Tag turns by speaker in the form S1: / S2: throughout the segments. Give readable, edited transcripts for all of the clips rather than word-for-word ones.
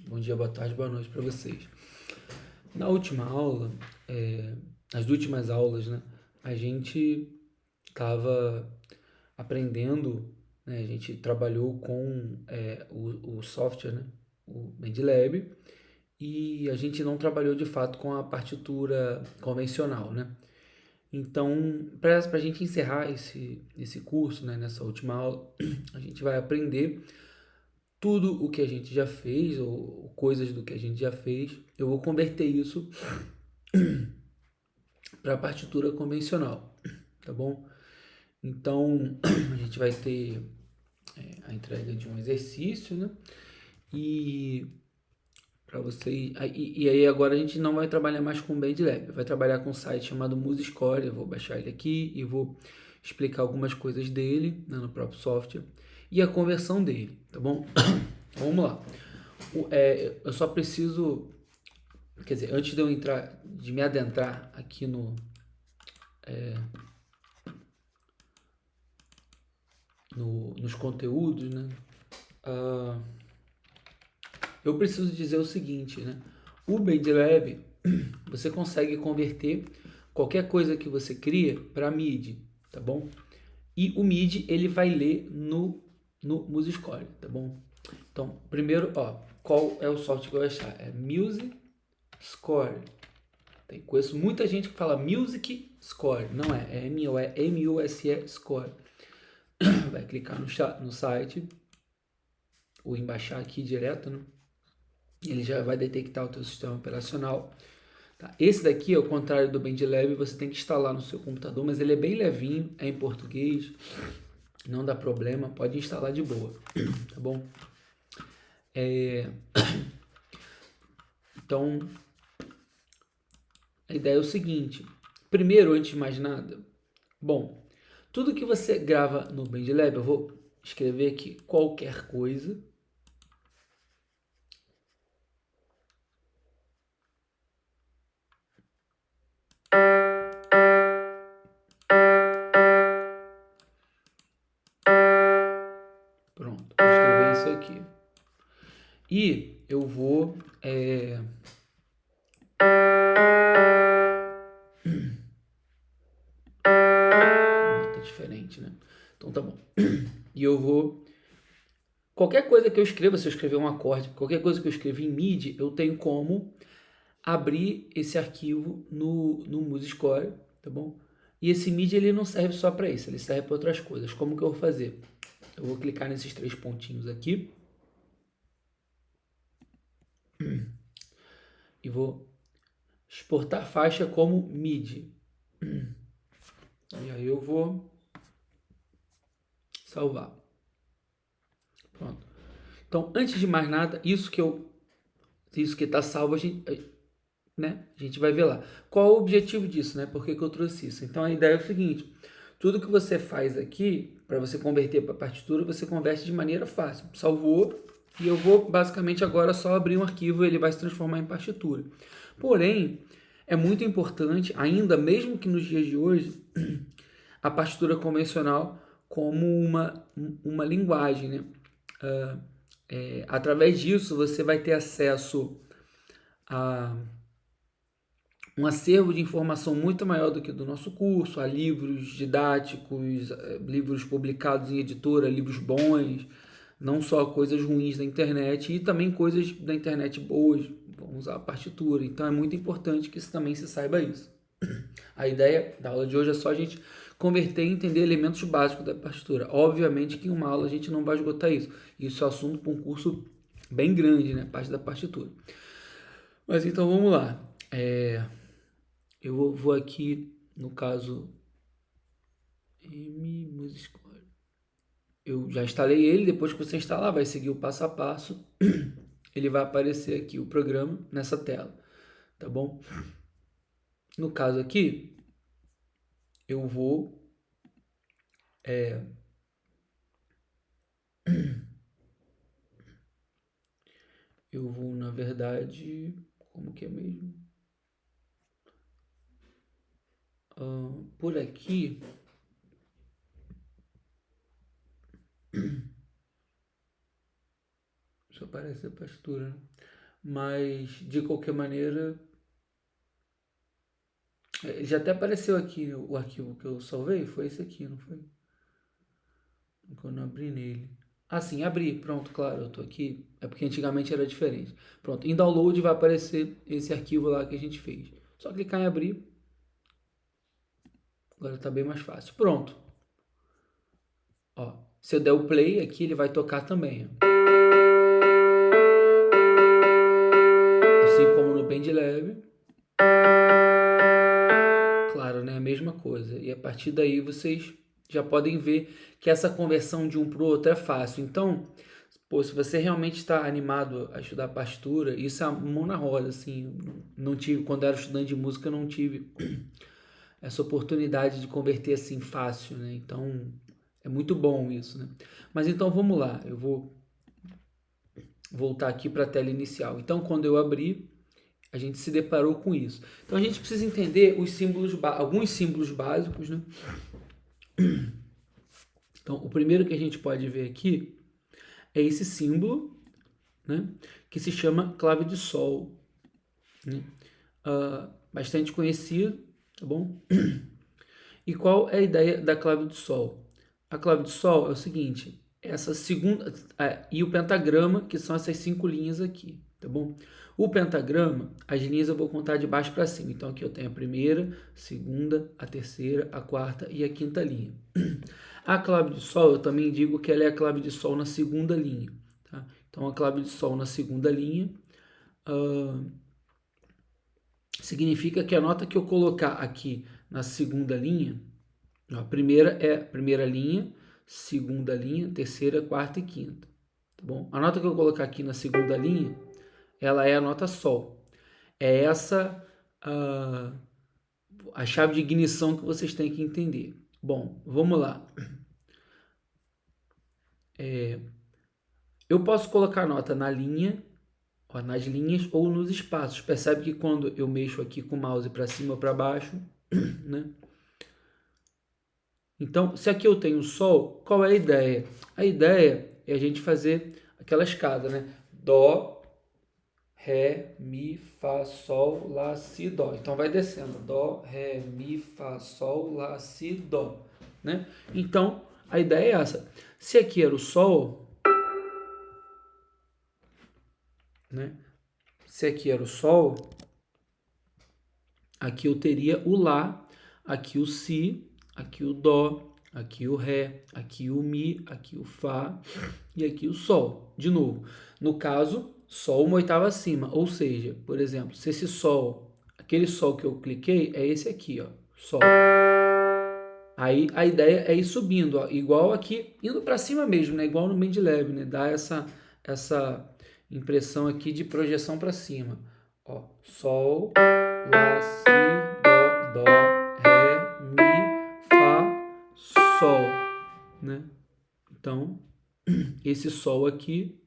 S1: Bom dia, boa tarde, boa noite para vocês. Na última aula, nas últimas aulas, né, a gente estava aprendendo, né, a gente trabalhou com o software, né, o MATLAB, e a gente não trabalhou de fato com a partitura convencional, né? Então, para a gente encerrar esse curso, né, nessa última aula, a gente vai aprender tudo o que a gente já fez, ou coisas do que a gente já fez. Eu vou converter isso para a partitura convencional, tá bom? Então, a gente vai ter a entrega de um exercício, né? E para vocês. E aí agora a gente não vai trabalhar mais com o BandLab, vai trabalhar com um site chamado MuseScore. Eu vou baixar ele aqui e vou explicar algumas coisas dele, né, no próprio software e a conversão dele, tá bom? Vamos lá. Eu só preciso, quer dizer, antes de eu entrar, de me adentrar aqui nos conteúdos, né? Uh, eu preciso dizer o seguinte, né? O BandLab, você consegue converter qualquer coisa que você cria para MIDI, tá bom? E o MIDI ele vai ler no MuseScore, tá bom? Então, primeiro, ó, qual é o software que eu vou achar? É Music Score. Conheço muita gente que fala Music Score, não é M-U-S-E Score. Vai clicar no site, ou em baixar aqui direto, né? Ele já vai detectar o teu sistema operacional. Tá? Esse daqui, ao contrário do BandLab, você tem que instalar no seu computador, mas ele é bem levinho, é em português, não dá problema, pode instalar de boa, tá bom? Então, a ideia é o seguinte, primeiro, antes de mais nada, bom, tudo que você grava no BandLab, eu vou escrever aqui qualquer coisa. Pronto, vou escrever isso aqui. E eu vou... Nota diferente, né? Então tá bom. E eu vou... Qualquer coisa que eu escreva, se eu escrever um acorde, qualquer coisa que eu escrever em MIDI, eu tenho como abrir esse arquivo no MuseScore, tá bom? E esse MIDI ele não serve só para isso, ele serve para outras coisas. Como que eu vou fazer? Eu vou clicar nesses três pontinhos aqui e vou exportar faixa como MIDI. E aí eu vou salvar. Pronto. Então, antes de mais nada, isso que está salvo, a gente vai ver lá. Qual o objetivo disso, né? Por que eu trouxe isso? Então, a ideia é o seguinte: tudo que você faz aqui, para você converter para partitura, você converte de maneira fácil. Salvou, e eu vou basicamente agora só abrir um arquivo e ele vai se transformar em partitura. Porém, é muito importante, ainda mesmo que nos dias de hoje, a partitura convencional como uma linguagem, né? Através disso, você vai ter acesso a um acervo de informação muito maior do que do nosso curso, a livros didáticos, livros publicados em editora, livros bons, não só coisas ruins da internet e também coisas da internet boas, vamos usar a partitura. Então é muito importante que isso também se saiba isso. A ideia da aula de hoje é só a gente converter e entender elementos básicos da partitura. Obviamente que em uma aula a gente não vai esgotar isso. Isso é assunto para um curso bem grande, né? Parte da partitura. Mas então vamos lá. Eu vou aqui, no caso, MuseScore. Eu já instalei ele, depois que você instalar, vai seguir o passo a passo. Ele vai aparecer aqui o programa nessa tela, tá bom? No caso aqui, eu vou na verdade, como que é mesmo? Por aqui, só aparece a pastura, né? mas de qualquer maneira, já até apareceu aqui o arquivo que eu salvei, foi esse aqui, não foi? Quando eu abri nele. Ah, sim, abri, pronto, claro, eu tô aqui. É porque antigamente era diferente. Pronto, em download vai aparecer esse arquivo lá que a gente fez. Só clicar em abrir, agora tá bem mais fácil. Pronto. Ó, se eu der o play aqui, ele vai tocar também. Ó. Assim como no BandLab. Claro, né? A mesma coisa. E a partir daí vocês já podem ver que essa conversão de um para o outro é fácil. Então, pô, se você realmente está animado a estudar partitura, isso é a mão na roda, assim. Não tive, quando eu era estudante de música, eu não tive essa oportunidade de converter assim fácil, né? Então, é muito bom isso, né? Mas então vamos lá, eu vou voltar aqui para a tela inicial. Então, quando eu abri, a gente se deparou com isso. Então, a gente precisa entender os símbolos, alguns símbolos básicos, né? Então, o primeiro que a gente pode ver aqui é esse símbolo, né? Que se chama clave de sol, né? Bastante conhecido, tá bom? E qual é a ideia da clave do sol? A clave do sol é o seguinte, essa segunda e o pentagrama, que são essas 5 linhas aqui, tá bom? O pentagrama, as linhas eu vou contar de baixo para cima. Então aqui eu tenho a primeira, segunda, a terceira, a quarta e a quinta linha. A clave de sol, eu também digo que ela é a clave de sol na segunda linha, tá? Então a clave de sol na segunda linha significa que a nota que eu colocar aqui na segunda linha, a primeira é a primeira linha, segunda linha, terceira, quarta e quinta. Tá bom? A nota que eu colocar aqui na segunda linha, ela é a nota Sol. É essa a chave de ignição que vocês têm que entender. Bom, vamos lá. Eu posso colocar a nota na linha, ó, nas linhas ou nos espaços. Percebe que quando eu mexo aqui com o mouse para cima ou para baixo, né? Então, se aqui eu tenho Sol, qual é a ideia? A ideia é a gente fazer aquela escada, né? Dó, Ré, Mi, Fá, Sol, Lá, Si, Dó. Então vai descendo. Dó, Ré, Mi, Fá, Sol, Lá, Si, Dó. Né? Então, a ideia é essa. Se aqui era o Sol, né? Se aqui era o Sol, aqui eu teria o Lá, aqui o Si, aqui o Dó, aqui o Ré, aqui o Mi, aqui o Fá e aqui o Sol. De novo, no caso, Sol uma oitava acima, ou seja, por exemplo, se esse Sol, aquele Sol que eu cliquei é esse aqui, ó, Sol. Aí a ideia é ir subindo, ó, igual aqui, indo para cima mesmo, né? Igual no MIDI-Lab, né? Dá essa impressão aqui de projeção para cima. Ó, Sol, Lá, Si, Dó, Ré, Mi, Fá, Sol, né? Então, esse Sol aqui,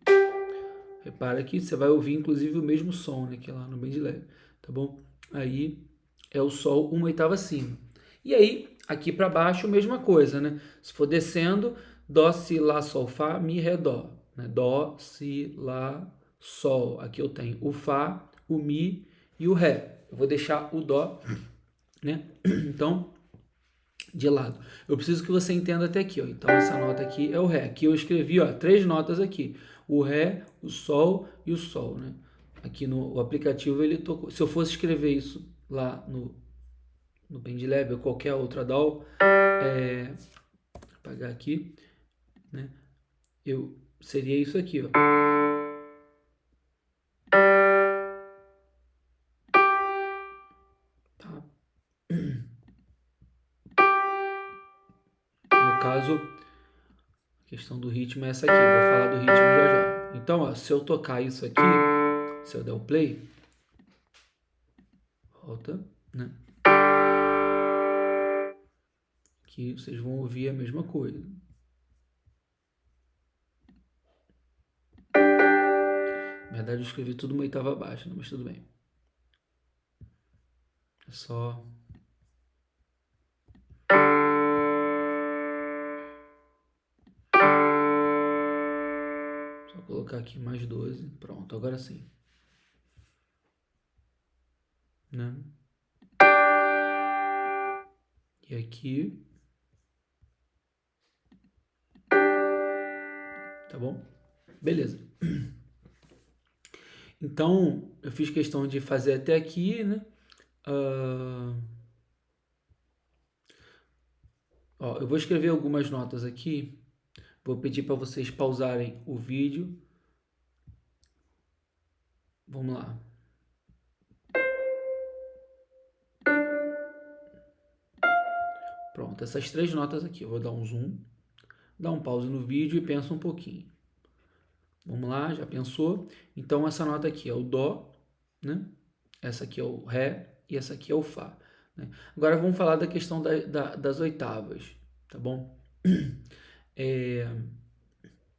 S1: repara que você vai ouvir inclusive o mesmo som, né? Que é lá no BandLab, tá bom? Aí é o Sol uma oitava acima. E aí, aqui para baixo, mesma coisa, né? Se for descendo, Dó, Si, Lá, Sol, Fá, Mi, Ré, Dó. Né? Dó, Si, Lá, Sol. Aqui eu tenho o Fá, o Mi e o Ré. Eu vou deixar o Dó, né? Então, de lado. Eu preciso que você entenda até aqui, ó. Então, essa nota aqui é o Ré. Aqui eu escrevi, ó, 3 notas aqui. O Ré, o Sol e o Sol, né? Aqui no aplicativo ele tocou. Se eu fosse escrever isso lá no BandLab ou qualquer outra DAW, apagar aqui, né? Seria isso aqui, ó. Tá? No caso, a questão do ritmo é essa aqui. Eu vou falar do ritmo já já. Então, ó, se eu tocar isso aqui, se eu der o play, volta, né? Que vocês vão ouvir a mesma coisa. Na verdade, eu escrevi tudo uma oitava abaixo, né? Mas tudo bem. É só colocar aqui mais 12. Pronto, agora sim. né? E aqui, tá bom? Beleza. Então, eu fiz questão de fazer até aqui, né? Ó, eu vou escrever algumas notas aqui. Vou pedir para vocês pausarem o vídeo. Vamos lá. Pronto, essas 3 notas aqui. Eu vou dar um zoom, dar um pause no vídeo e pensa um pouquinho. Vamos lá, já pensou? Então, essa nota aqui é o Dó, né? Essa aqui é o Ré e essa aqui é o Fá. Né? Agora, vamos falar da questão das oitavas, tá bom?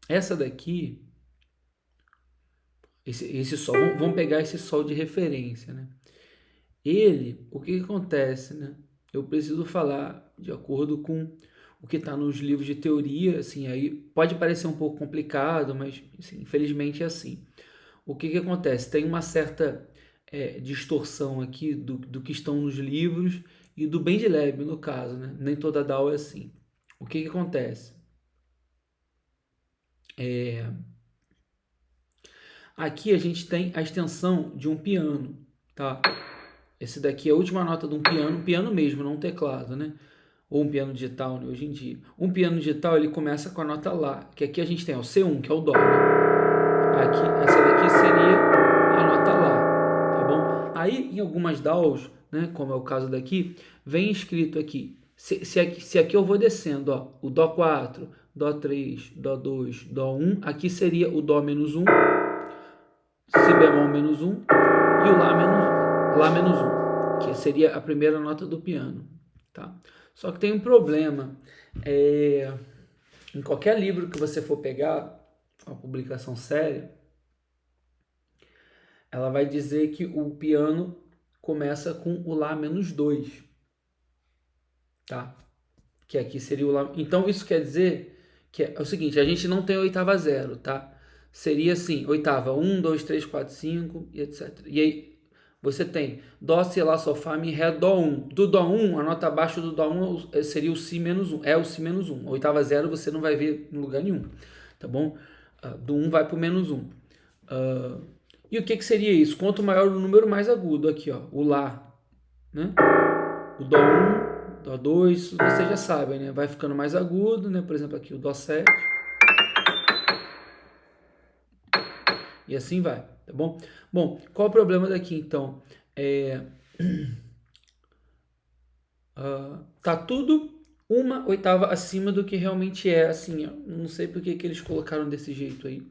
S1: Essa daqui, esse Sol, vamos pegar esse Sol de referência, né? Ele, o que acontece, né? Eu preciso falar de acordo com o que está nos livros de teoria, assim, aí pode parecer um pouco complicado, mas assim, infelizmente é assim. O que acontece? Tem uma certa distorção aqui do que estão nos livros e do Bendeleb, no caso, né? Nem toda DAO é assim. O que acontece? Aqui a gente tem a extensão de um piano, tá? Esse daqui é a última nota de um piano mesmo, não um teclado, né? Ou um piano digital, né, hoje em dia. Um piano digital, ele começa com a nota Lá, que aqui a gente tem o C1, que é o Dó, né? Aqui, essa daqui seria a nota Lá, tá bom? Aí, em algumas DAWs, né, como é o caso daqui, vem escrito aqui, se aqui eu vou descendo, ó, o Dó 4, Dó 3, Dó 2, Dó 1, aqui seria o Dó menos 1, Si bemol menos 1 e o Lá menos 1, que seria a primeira nota do piano, tá? Só que tem um problema, em qualquer livro que você for pegar, uma publicação séria, ela vai dizer que o piano começa com o Lá menos 2, tá? Que aqui seria o Lá. Então isso quer dizer que é o seguinte, a gente não tem oitava zero, tá? Seria assim, oitava 1, 2, 3, 4, 5 e etc. E aí você tem Dó, Si, Lá, Sol, Fá, Mi, Ré, Dó 1. Do Dó 1, a nota abaixo do Dó 1 seria o Si menos 1. É o Si menos 1. A oitava zero você não vai ver em lugar nenhum, tá bom? Do 1 vai pro menos 1. E o que seria isso? Quanto maior o número, mais agudo. Aqui, ó, o Lá, né? O Dó 1, Dó 2, vocês já sabem, né? Vai ficando mais agudo, né? Por exemplo, aqui o Dó 7. E assim vai, tá bom? Bom, qual o problema daqui, então? Tá tudo uma oitava acima do que realmente é, assim, ó, não sei porque que eles colocaram desse jeito aí,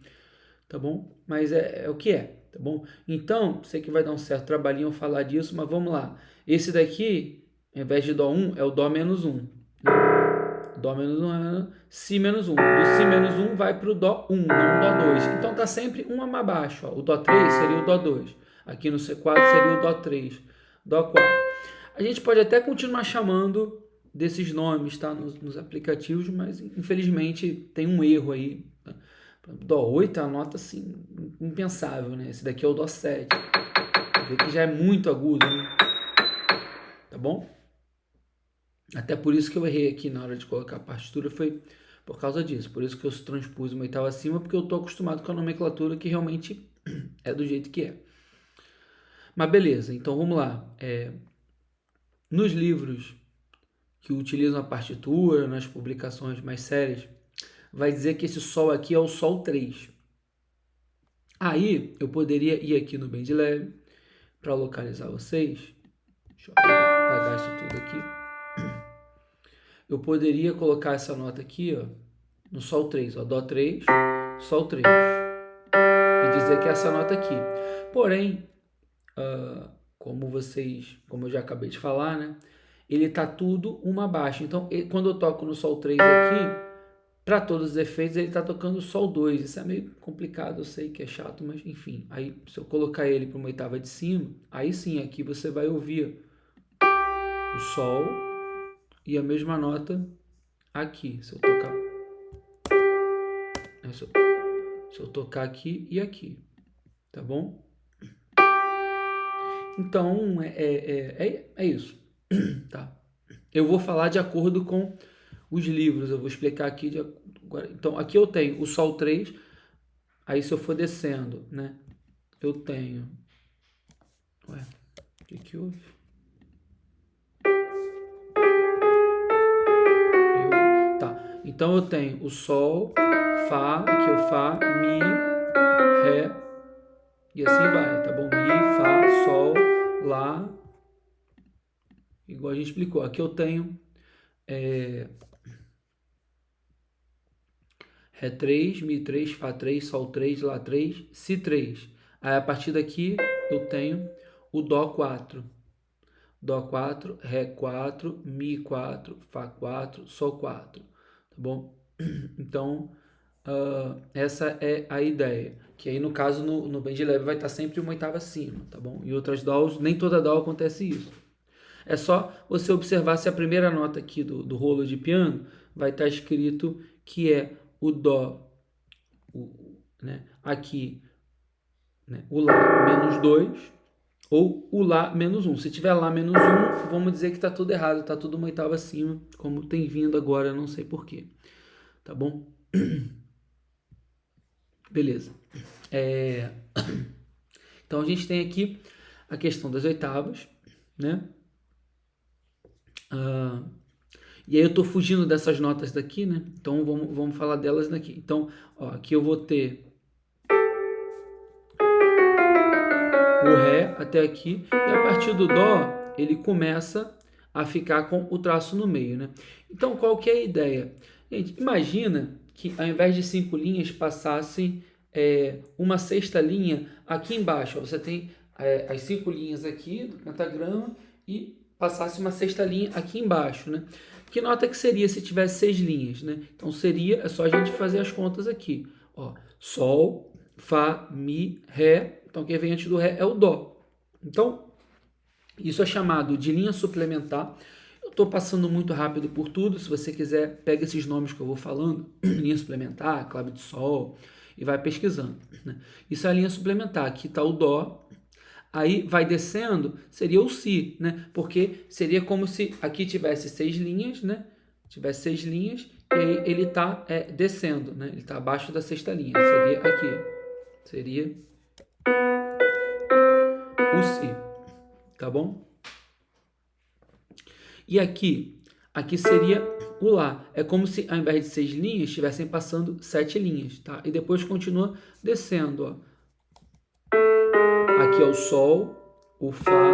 S1: tá bom? Mas é o que é, tá bom? Então, sei que vai dar um certo trabalhinho eu falar disso, mas vamos lá. Esse daqui, ao invés de Dó 1, é o Dó menos 1. Dó menos 1 é Si menos 1. Do Si menos 1 vai para o Dó 1, não o Dó 2. Então tá sempre um mais abaixo. Ó. O Dó 3 seria o Dó 2. Aqui no C4 seria o Dó 3. Dó 4. A gente pode até continuar chamando desses nomes, tá? Nos aplicativos, mas infelizmente tem um erro aí. Tá? Dó 8 é a nota assim, impensável, né? Esse daqui é o Dó 7. Vê que já é muito agudo, né? Tá bom? Até por isso que eu errei aqui na hora de colocar a partitura, foi por causa disso. Por isso que eu transpus uma oitava acima, porque eu estou acostumado com a nomenclatura que realmente é do jeito que é. Mas beleza, então vamos lá. Nos livros que utilizam a partitura, nas publicações mais sérias, vai dizer que esse Sol aqui é o Sol 3. Aí eu poderia ir aqui no BandLab para localizar vocês. Deixa eu apagar isso tudo aqui. Eu poderia colocar essa nota aqui, ó, no Sol 3, ó, Dó 3, Sol 3, e dizer que é essa nota aqui. Porém, como eu já acabei de falar, né, ele tá tudo uma abaixo. Então, quando eu toco no Sol 3 aqui, para todos os efeitos, ele tá tocando Sol 2. Isso é meio complicado, eu sei que é chato, mas enfim. Aí, se eu colocar ele para uma oitava de cima, aí sim, aqui você vai ouvir o Sol e a mesma nota aqui. Se eu tocar... Se eu tocar aqui e aqui, tá bom? Então, é isso, tá? Eu vou falar de acordo com os livros, eu vou explicar aqui. Então, aqui eu tenho o Sol 3, aí se eu for descendo, né? Eu tenho... Ué, o que houve? Tá, então eu tenho o Sol, Fá, aqui é o Fá, Mi, Ré, e assim vai, tá bom? Mi, Fá, Sol, Lá, igual a gente explicou. Aqui eu tenho Ré 3, Mi 3, Fá 3, Sol 3, Lá 3, Si 3. Aí a partir daqui eu tenho o Dó 4. Dó 4, Ré 4, Mi 4, Fá 4, Sol 4. Tá bom? Então, essa é a ideia. Que aí, no caso, no bem de leve vai estar sempre uma oitava acima, tá bom? Em outras DAWs, nem toda DAW acontece isso. É só você observar se a primeira nota aqui do rolo de piano vai estar escrito que é o Dó, né, aqui, né, o Lá menos 2 ou o Lá menos 1. Se tiver Lá menos 1, vamos dizer que está tudo errado, está tudo uma oitava acima, como tem vindo agora, não sei porquê. Tá bom? Beleza. Então a gente tem aqui a questão das oitavas, né? E aí eu estou fugindo dessas notas daqui, né? Então vamos falar delas daqui. Então, ó, aqui eu vou ter o Ré até aqui, e a partir do Dó ele começa a ficar com o traço no meio, né? Então qual que é a ideia? Gente, imagina que ao invés de 5 linhas passassem uma sexta linha aqui embaixo. Ó, você tem as 5 linhas aqui do pentagrama e passasse uma sexta linha aqui embaixo, né? Que nota que seria se tivesse 6 linhas, né? Então é só a gente fazer as contas aqui. Ó, Sol, Fá, Mi, Ré. Então, quem vem antes do Ré é o Dó. Então, isso é chamado de linha suplementar. Eu estou passando muito rápido por tudo. Se você quiser, pega esses nomes que eu vou falando. Linha suplementar, clave de Sol, e vai pesquisando, né? Isso é a linha suplementar. Aqui está o Dó. Aí vai descendo, seria o Si, né? Porque seria como se aqui tivesse 6 linhas, né? Tivesse 6 linhas, e aí ele está descendo, né? Ele está abaixo da sexta linha. Seria aqui. Seria o Si, tá bom? E aqui seria o Lá. É como se ao invés de 6 linhas, estivessem passando 7 linhas, tá? E depois continua descendo, ó. Aqui é o Sol, o Fá,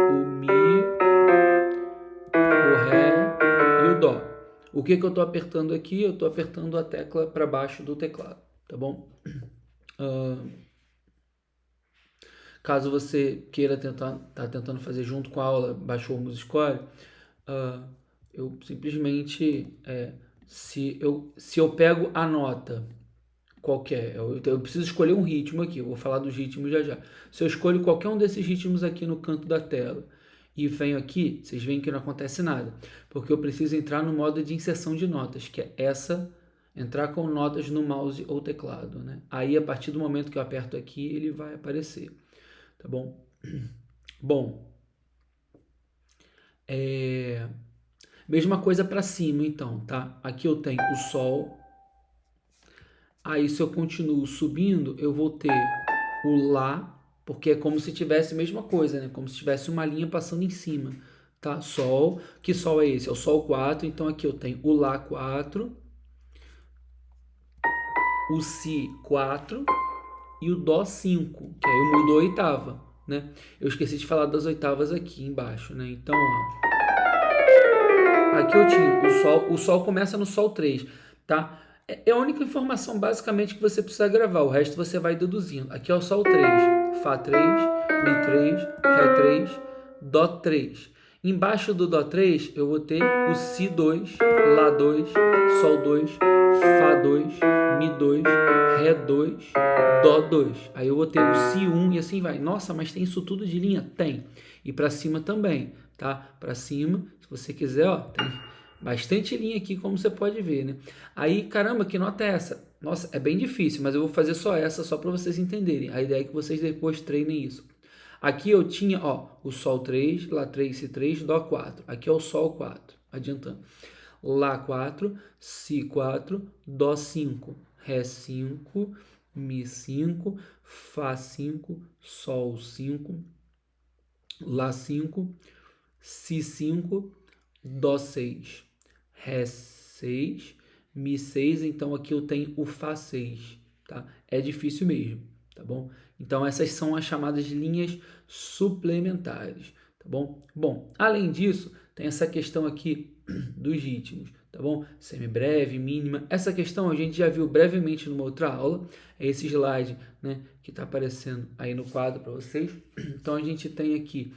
S1: o Mi, o Ré e o Dó. O que eu estou apertando aqui? Eu estou apertando a tecla para baixo do teclado, tá bom? Caso você queira tá tentando fazer junto com a aula, baixou o Musiccore, eu simplesmente, se eu pego a nota qualquer, eu preciso escolher um ritmo aqui, eu vou falar dos ritmos já já. Se eu escolho qualquer um desses ritmos aqui no canto da tela e venho aqui, vocês veem que não acontece nada, porque eu preciso entrar no modo de inserção de notas, que é entrar com notas no mouse ou teclado, né? Aí, a partir do momento que eu aperto aqui, ele vai aparecer, tá bom? Bom, mesma coisa para cima, então, tá? Aqui eu tenho o Sol. Aí, se eu continuo subindo, eu vou ter o Lá, porque é como se tivesse a mesma coisa, né? Como se tivesse uma linha passando em cima, tá? Sol. Que Sol é esse? É o Sol 4. Então, aqui eu tenho o Lá 4, o Si 4 e o Dó 5, que aí eu mudo a oitava, né? Eu esqueci de falar das oitavas aqui embaixo, né? Então, ó, aqui eu tinha o Sol começa no Sol 3, tá? É a única informação basicamente que você precisa gravar, o resto você vai deduzindo. Aqui é o Sol 3, Fá 3, Mi 3, Ré 3, Dó 3. Embaixo do Dó 3 eu vou ter o Si 2, Lá 2, Sol 2, Fá 2, Mi 2, Ré 2, Dó 2. Aí eu vou ter o Si 1 e assim vai. Nossa, mas tem isso tudo de linha? Tem. E para cima também, tá? Para cima, se você quiser, ó, tem bastante linha aqui, como você pode ver, né? Aí, caramba, que nota é essa? Nossa, é bem difícil, mas eu vou fazer só essa, só para vocês entenderem. A ideia é que vocês depois treinem isso. Aqui eu tinha, ó, o Sol 3, Lá 3, Si 3, Dó 4. Aqui é o Sol 4, adiantando. Lá 4, Si 4, Dó 5, Ré 5, Mi 5, Fá 5, Sol 5, Lá 5, Si 5, Dó 6, Ré 6, Mi 6, então aqui eu tenho o Fá 6, tá? É difícil mesmo, tá bom? Então essas são as chamadas linhas suplementares, tá bom? Bom, além disso, tem essa questão aqui dos ritmos, tá bom? Semibreve, mínima. Essa questão a gente já viu brevemente numa outra aula, é esse slide, né, que está aparecendo aí no quadro para vocês. Então a gente tem aqui,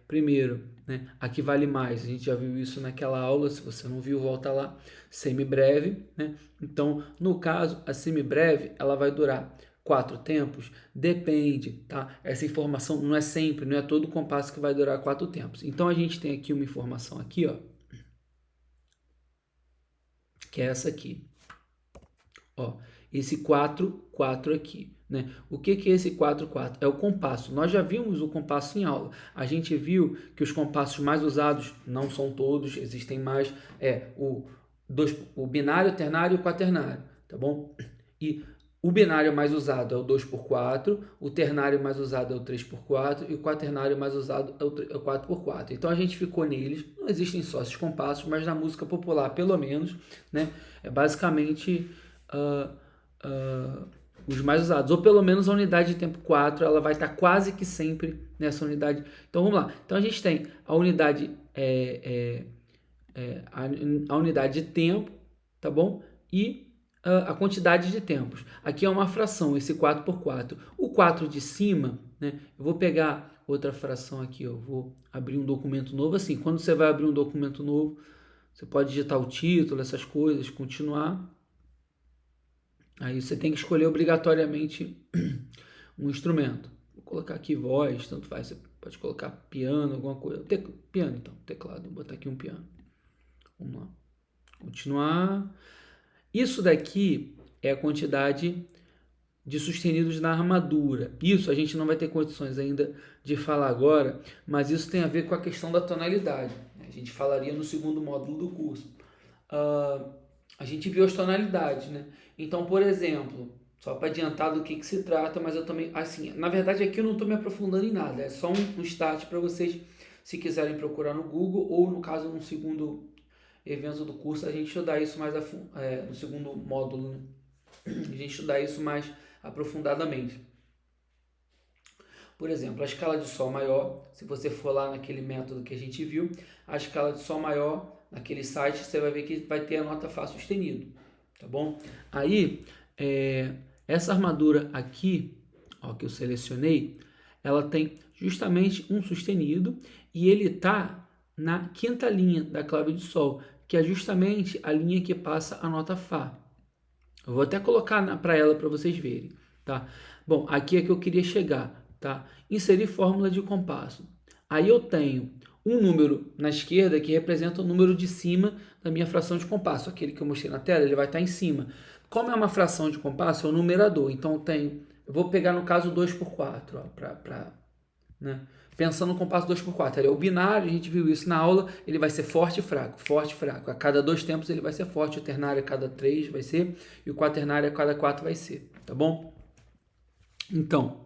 S1: primeiro, né, aqui vale mais, a gente já viu isso naquela aula, se você não viu, volta lá, semibreve, né? Então, no caso, a semibreve, ela vai durar 4 tempos? Depende, tá? Essa informação não é sempre, não é todo compasso que vai durar 4 tempos. Então, a gente tem aqui uma informação aqui, ó, que é essa aqui. Ó, esse 4, 4 aqui, né? O que é esse 4, 4? É o compasso. Nós já vimos o compasso em aula. A gente viu que os compassos mais usados, não são todos, existem mais, o binário, ternário e o quaternário, tá bom? E o binário mais usado é o 2x4, o ternário mais usado é o 3x4 e o quaternário mais usado é o 4x4. Então a gente ficou neles. Não existem só esses compassos, mas na música popular, pelo menos, né, é basicamente os mais usados. Ou pelo menos a unidade de tempo 4, ela vai estar quase que sempre nessa unidade. Então vamos lá. Então a gente tem a unidade, a unidade de tempo, tá bom? E a quantidade de tempos. Aqui é uma fração, esse 4 por 4. O 4 de cima, né? Eu vou pegar outra fração aqui, eu vou abrir um documento novo. Assim, quando você vai abrir um documento novo, você pode digitar o título, essas coisas, continuar. Aí você tem que escolher obrigatoriamente um instrumento. Vou colocar aqui voz, tanto faz. Você pode colocar piano, alguma coisa. Piano, então, teclado. Vou botar aqui um piano. Vamos lá. Continuar. Isso daqui é a quantidade de sustenidos na armadura. Isso a gente não vai ter condições ainda de falar agora, mas isso tem a ver com a questão da tonalidade. A gente falaria no segundo módulo do curso. A gente viu as tonalidades, né? Então, por exemplo, só para adiantar do que se trata, mas eu também, assim, na verdade aqui eu não estou me aprofundando em nada, é só um start para vocês, se quiserem procurar no Google, ou no caso, no segundo evento do curso, a gente estudar isso mais no segundo módulo, né? A gente estudar isso mais aprofundadamente. Por exemplo, a escala de Sol maior, se você for lá naquele método que a gente viu, a escala de Sol maior, naquele site, você vai ver que vai ter a nota Fá sustenido, tá bom? Aí, essa armadura aqui, ó, que eu selecionei, ela tem justamente um sustenido e ele tá na quinta linha da clave de Sol, que é justamente a linha que passa a nota Fá. Eu vou até colocar para ela para vocês verem, tá? Bom, aqui é que eu queria chegar, tá? Inserir fórmula de compasso. Aí eu tenho um número na esquerda que representa o número de cima da minha fração de compasso. Aquele que eu mostrei na tela, ele vai estar em cima. Como é uma fração de compasso, é o numerador. Então eu vou pegar no caso 2 por 4, ó, né? Pensando no compasso 2 por 4, ele é o binário, a gente viu isso na aula, ele vai ser forte e fraco, forte e fraco. A cada 2 tempos ele vai ser forte, o ternário a cada 3 vai ser, e o quaternário a cada 4 vai ser, tá bom? Então,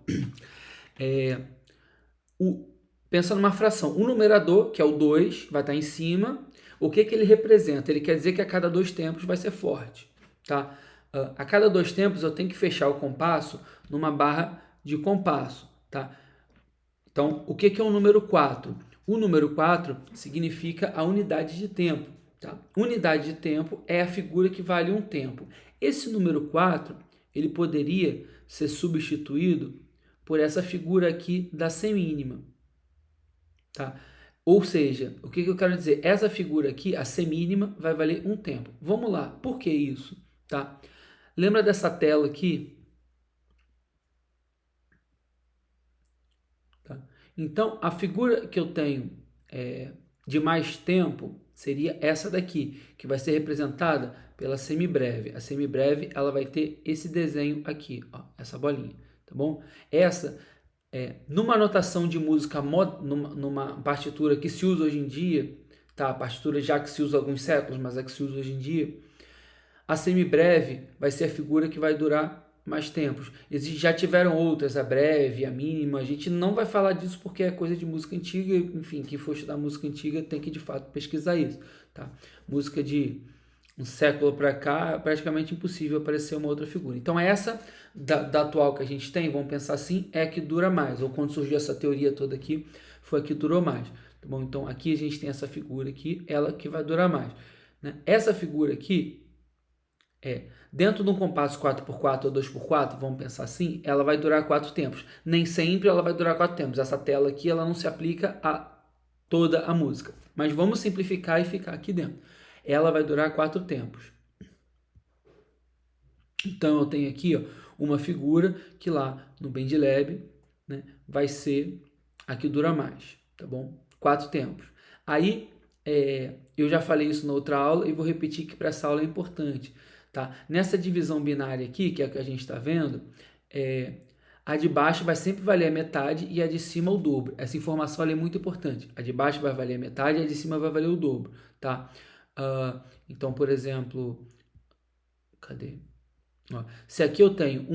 S1: pensando numa fração, o numerador, que é o 2, vai estar em cima. O que ele representa? Ele quer dizer que a cada 2 tempos vai ser forte, tá? A cada 2 tempos eu tenho que fechar o compasso numa barra de compasso, tá? Então, o que é o número 4? O número 4 significa a unidade de tempo. Tá? Unidade de tempo é a figura que vale um tempo. Esse número 4, ele poderia ser substituído por essa figura aqui da semínima. Tá? Ou seja, o que eu quero dizer? Essa figura aqui, a semínima, vai valer um tempo. Vamos lá, por que isso? Tá? Lembra dessa tela aqui? Então, a figura que eu tenho de mais tempo seria essa daqui, que vai ser representada pela semibreve. A semibreve, ela vai ter esse desenho aqui, ó, essa bolinha, tá bom? Essa numa notação de música, numa partitura que se usa hoje em dia, tá? A partitura já que se usa há alguns séculos, mas é que se usa hoje em dia, a semibreve vai ser a figura que vai durar mais tempos. Já tiveram outras, a breve, a mínima, a gente não vai falar disso porque é coisa de música antiga, enfim, quem for estudar música antiga tem que de fato pesquisar isso, tá? Música de um século para cá, é praticamente impossível aparecer uma outra figura. Então essa da atual que a gente tem, vamos pensar assim, é a que dura mais, ou quando surgiu essa teoria toda aqui, foi a que durou mais, tá bom? Então aqui a gente tem essa figura aqui, ela que vai durar mais, né? Essa figura aqui, dentro de um compasso 4x4 ou 2x4, vamos pensar assim, ela vai durar 4 tempos. Nem sempre ela vai durar 4 tempos. Essa tela aqui, ela não se aplica a toda a música. Mas vamos simplificar e ficar aqui dentro. Ela vai durar 4 tempos. Então, eu tenho aqui uma figura que lá no BandLab, né, vai ser a que dura mais, tá bom? 4 tempos. Aí, eu já falei isso na outra aula e vou repetir que para essa aula é importante. Tá? Nessa divisão binária aqui, que é a que a gente está vendo, a de baixo vai sempre valer a metade e a de cima o dobro. Essa informação é muito importante. A de baixo vai valer a metade e a de cima vai valer o dobro. Tá? Então, por exemplo, cadê? Se aqui eu tenho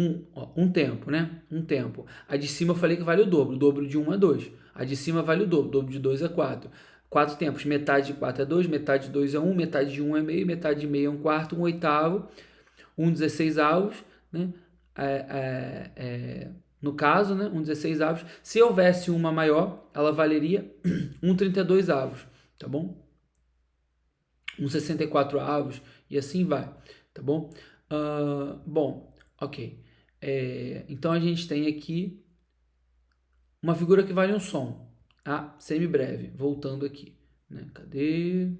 S1: um tempo, né? Um tempo. A de cima eu falei que vale o dobro. O dobro de 1 é 2. A de cima vale o dobro. O dobro de 2 é 4. 4 tempos. Metade de 4 é 2, metade de 2 é 1, metade de 1 é meio, metade de meio é 1/4, 1/8, 1/16, né? No caso, né? 1/16. Se houvesse uma maior, ela valeria 1/32, tá bom? 1/64 e assim vai, tá bom? Bom, ok. Então a gente tem aqui uma figura que vale um som, a semibreve. Voltando aqui, né? Cadê?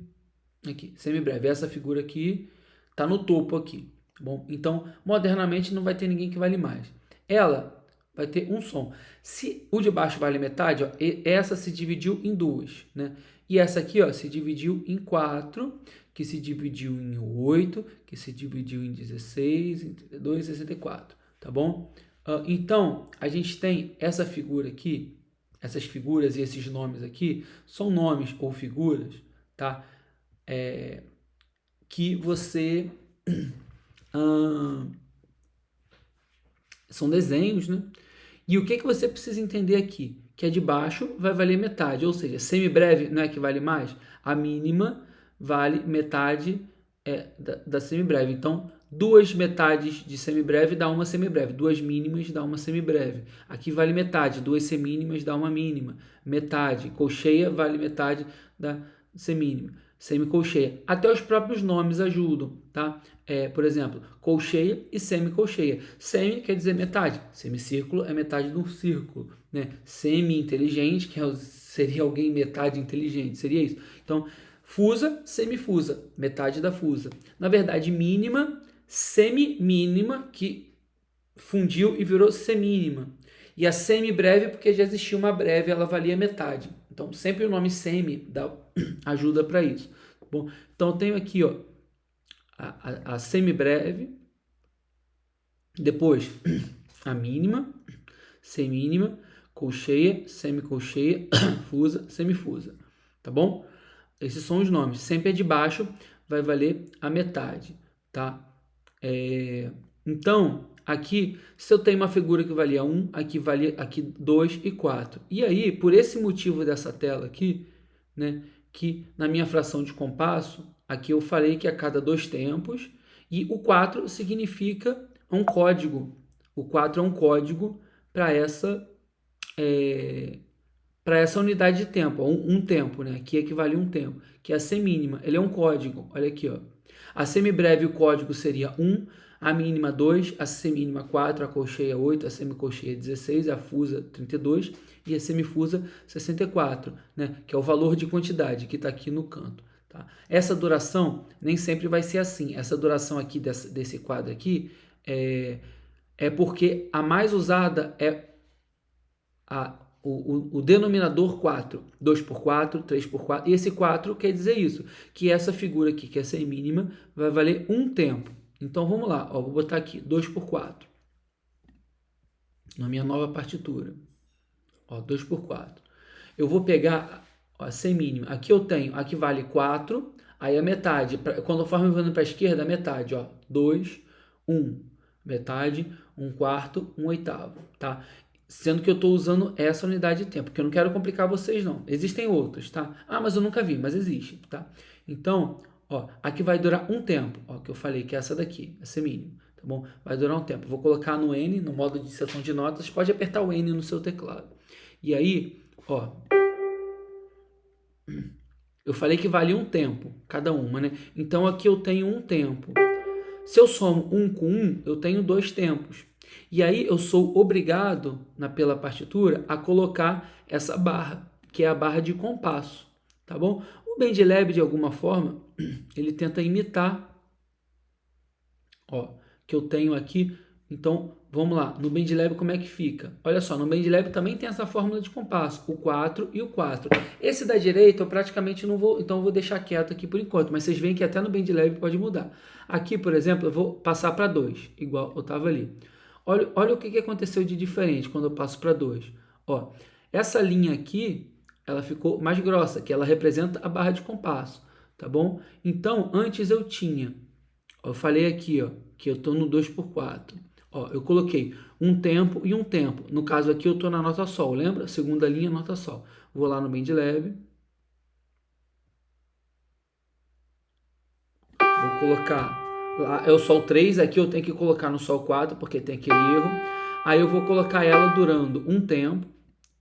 S1: Aqui, semibreve. Essa figura aqui tá no topo aqui, tá bom? Então, modernamente não vai ter ninguém que vale mais. Ela vai ter um som. Se o de baixo vale metade, ó, essa se dividiu em duas, né? E essa aqui, ó, se dividiu em 4, que se dividiu em 8, que se dividiu em 16, em 32, 64, tá bom? Então, a gente tem essa figura aqui, essas figuras e esses nomes aqui, são nomes ou figuras, tá? Que você... são desenhos, né? E o que você precisa entender aqui? Que a de baixo vai valer metade, ou seja, semibreve não é que vale mais? A mínima vale metade da semibreve. Então, duas metades de semibreve dá uma semibreve. Duas mínimas dá uma semibreve. Aqui vale metade. Duas semínimas dá uma mínima. Metade. Colcheia vale metade da semínima. Semicolcheia. Até os próprios nomes ajudam, tá? Por exemplo, colcheia e semicolcheia. Semi quer dizer metade. Semicírculo é metade de um círculo, né? Semi-inteligente, que seria alguém metade inteligente, seria isso. Então, fusa, semifusa, metade da fusa. Na verdade, mínima, semi-mínima, que fundiu e virou semínima. E a semi-breve, porque já existia uma breve, ela valia metade. Então, sempre o nome semi ajuda para isso. Bom, então, eu tenho aqui a semi-breve, depois a mínima, semínima, colcheia, semicolcheia, fusa, semifusa. Tá bom? Esses são os nomes. Sempre é de baixo, vai valer a metade, tá? Então, aqui, se eu tenho uma figura que valia 1, aqui vale 2 e 4. E aí, por esse motivo dessa tela aqui, né, que na minha fração de compasso, aqui eu falei que a cada 2 tempos, e o 4 significa um código. O 4 é um código para essa unidade de tempo, um tempo, né? Aqui equivale a um tempo, que é a semínima. Ele é um código, olha aqui, ó. A semibreve, o código seria 1, a mínima 2, a semínima 4, a colcheia 8, a semicolcheia 16, a fusa 32 e a semifusa 64, né? Que é o valor de quantidade que está aqui no canto. Tá? Essa duração nem sempre vai ser assim. Essa duração aqui desse quadro aqui é porque a mais usada é o denominador 4, 2x4, 3x4, e esse 4 quer dizer isso, que essa figura aqui, que é semínima, vai valer um tempo. Então vamos lá, vou botar aqui 2x4 na minha nova partitura. Ó, 2 por 4. Eu vou pegar, ó, semínima. Aqui eu tenho, aqui vale 4, aí a metade, conforme eu vou indo para a esquerda, a metade, ó, 2, 1, metade, 1 quarto, 1 oitavo, tá? Sendo que eu estou usando essa unidade de tempo, porque eu não quero complicar vocês, não. Existem outras, tá? Ah, mas eu nunca vi, mas existe, tá? Então, ó, aqui vai durar um tempo, ó, que eu falei que é essa daqui, essa mínima, tá bom? Vai durar um tempo. Vou colocar no N, no modo de inserção de notas, pode apertar o N no seu teclado. E aí, ó, eu falei que valia um tempo, cada uma, né? Então aqui eu tenho um tempo. Se eu somo 1 com 1, eu tenho 2 tempos. E aí eu sou obrigado, pela partitura, a colocar essa barra, que é a barra de compasso, tá bom? O BandLab, de alguma forma, ele tenta imitar, ó, que eu tenho aqui. Então, vamos lá, no BandLab como é que fica? Olha só, no BandLab também tem essa fórmula de compasso, o 4 e o 4. Esse da direita eu praticamente não vou, então eu vou deixar quieto aqui por enquanto, mas vocês veem que até no BandLab pode mudar. Aqui, por exemplo, eu vou passar para 2, igual eu estava ali. Olha o que aconteceu de diferente quando eu passo para 2. Ó, essa linha aqui, ela ficou mais grossa, que ela representa a barra de compasso, tá bom? Então, antes eu tinha, eu falei aqui, ó, que eu estou no 2 por 4. Ó, eu coloquei um tempo e um tempo. No caso aqui eu estou na nota Sol, lembra? Segunda linha, nota Sol. Vou lá no BandLab. Vou colocar lá, é o Sol 3, aqui eu tenho que colocar no Sol 4, porque tem aquele erro. Aí eu vou colocar ela durando um tempo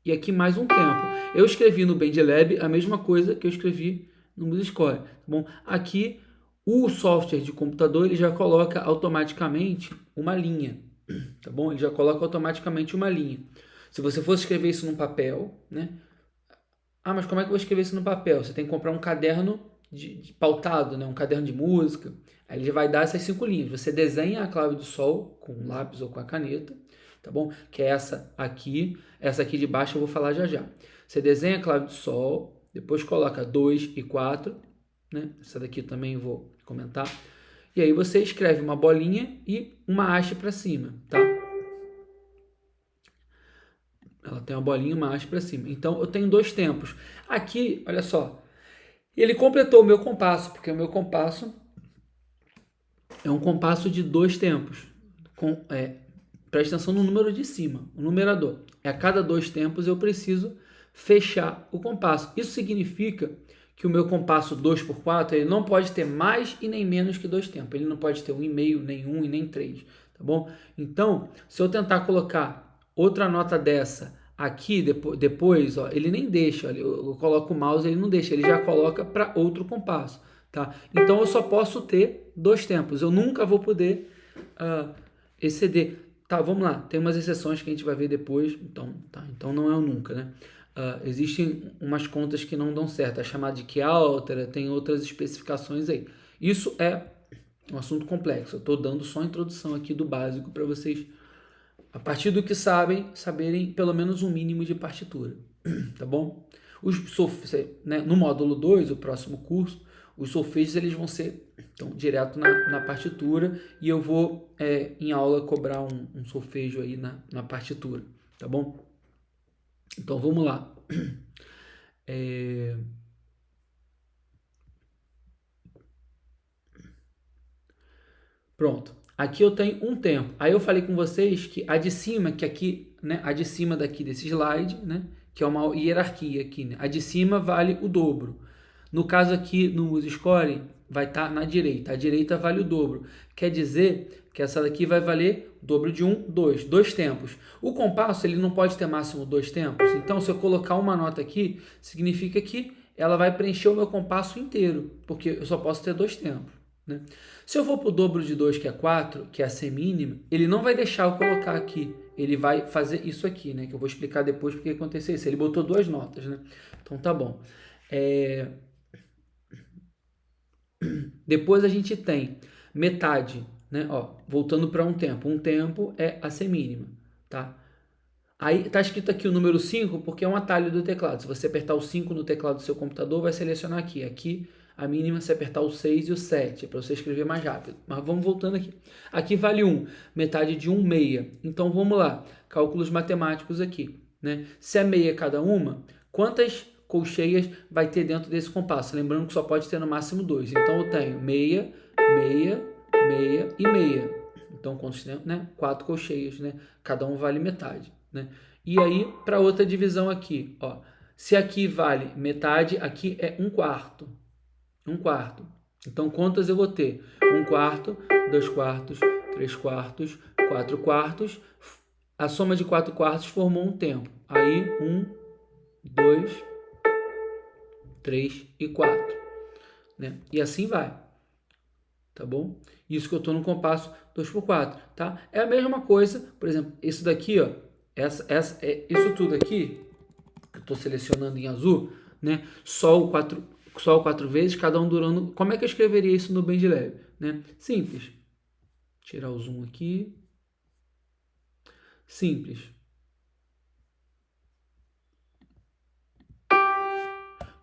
S1: e aqui mais um tempo. Eu escrevi no BandLab a mesma coisa que eu escrevi no MuseScore, tá bom? Aqui o software de computador ele já coloca automaticamente uma linha, tá bom? Ele já coloca automaticamente uma linha. Se você fosse escrever isso num papel, né? Ah, mas como é que eu vou escrever isso no papel? Você tem que comprar um caderno de pautado, né? Um caderno de música. Aí ele vai dar essas 5 linhas. Você desenha a clave do Sol com um lápis ou com a caneta, tá bom? Que é essa aqui. Essa aqui de baixo eu vou falar já já. Você desenha a clave do Sol, depois coloca 2 e 4, né? Essa daqui também eu vou comentar. E aí você escreve uma bolinha e uma haste para cima, tá? Ela tem uma bolinha e uma haste para cima. Então eu tenho 2 tempos. Aqui, olha só, ele completou o meu compasso, porque o meu compasso é um compasso de 2 tempos. Presta atenção no número de cima, o numerador. A cada 2 tempos eu preciso fechar o compasso. Isso significa que o meu compasso 2 por 4 ele não pode ter mais e nem menos que 2 tempos. Ele não pode ter 1,5, nem 1 e nem 3, tá bom? Então, se eu tentar colocar outra nota dessa aqui depois, ó, ele nem deixa. Eu coloco o mouse, ele não deixa, ele já coloca para outro compasso, tá? Então eu só posso ter 2 tempos. Eu nunca vou poder exceder. Tá, vamos lá. Tem umas exceções que a gente vai ver depois. Então não é o nunca, né? Existem umas contas que não dão certo. A chamada de que altera, tem outras especificações aí. Isso é um assunto complexo. Eu estou dando só a introdução aqui do básico para vocês, a partir do que saberem pelo menos um mínimo de partitura, tá bom? Né, no módulo 2, o próximo curso, os solfejos eles vão ser então, direto na partitura e eu vou, em aula, cobrar um solfejo aí na partitura, tá bom? Então, vamos lá. Pronto. Aqui eu tenho um tempo. Aí eu falei com vocês que a de cima, que aqui, né, a de cima daqui desse slide, né, que é uma hierarquia aqui, né, a de cima vale o dobro. No caso aqui no MuseScore vai estar na direita. A direita vale o dobro. Quer dizer que essa daqui vai valer o dobro de 1, 2. 2 tempos. O compasso ele não pode ter máximo 2 tempos. Então, se eu colocar uma nota aqui, significa que ela vai preencher o meu compasso inteiro, porque eu só posso ter 2 tempos, né? Se eu for para o dobro de 2, que é 4, que é a semínima, ele não vai deixar eu colocar aqui. Ele vai fazer isso aqui, né? Que eu vou explicar depois porque aconteceu isso. Ele botou 2 notas, né? Então tá bom. Depois a gente tem metade, né? Ó, voltando para um tempo. Um tempo é a semínima, tá? Aí tá escrito aqui o número 5 porque é um atalho do teclado. Se você apertar o 5 no teclado do seu computador, vai selecionar aqui. Aqui a mínima se apertar o 6 e o 7, para você escrever mais rápido. Mas vamos voltando aqui. Aqui vale 1, metade de 1, meia. Então vamos lá, cálculos matemáticos aqui. né? Se é meia cada uma, quantas colcheias vai ter dentro desse compasso? Lembrando que só pode ter no máximo 2. Então eu tenho meia, meia, meia e meia. Então quantos tem, né? 4 colcheias, né? Cada um vale metade, né? E aí para outra divisão aqui, ó, se aqui vale metade, aqui é 1/4. 1/4. Então quantas eu vou ter? 1/4, 2/4, 3/4, 4/4. A soma de 4/4 formou um tempo. Aí 1, 2, 3 e 4, né? E assim vai, tá bom? Isso que eu estou no compasso 2/4, tá? É a mesma coisa, por exemplo, isso daqui, ó, isso tudo aqui, que eu estou selecionando em azul, né? Só o 4 vezes, cada um durando. Como é que eu escreveria isso no BendLab, né? Simples. Tirar o zoom aqui. Simples.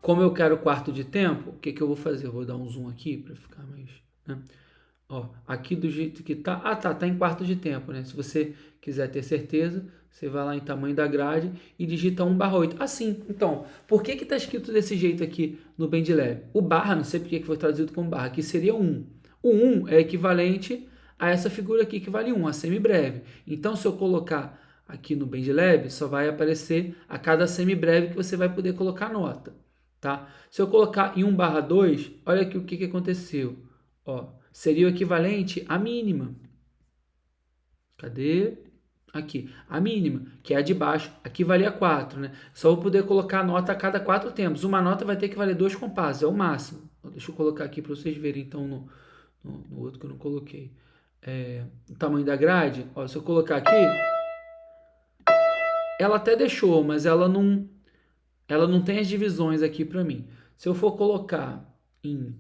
S1: Como eu quero quarto de tempo, o que eu vou fazer? Eu vou dar um zoom aqui para ficar mais, né? Ó, aqui do jeito que tá. Ah, tá em quarto de tempo, né? Se você quiser ter certeza, você vai lá em tamanho da grade e digita 1/8. Assim, então, por que tá escrito desse jeito aqui no BendLab? O barra, não sei por que foi traduzido como barra, aqui seria 1. O 1 é equivalente a essa figura aqui que vale 1, a semibreve. Então, se eu colocar aqui no BendLab, só vai aparecer a cada semibreve que você vai poder colocar nota, tá? Se eu colocar em 1/2, olha aqui o que aconteceu. Ó, seria o equivalente à mínima. Cadê? Aqui, a mínima, que é a de baixo. Aqui valia 4, né? Só vou poder colocar a nota a cada 4 tempos. Uma nota vai ter que valer 2 compassos, é o máximo. Deixa eu colocar aqui para vocês verem, então, no outro que eu não coloquei. O tamanho da grade, ó, se eu colocar aqui, ela até deixou, mas ela não tem as divisões aqui para mim. Se eu for colocar em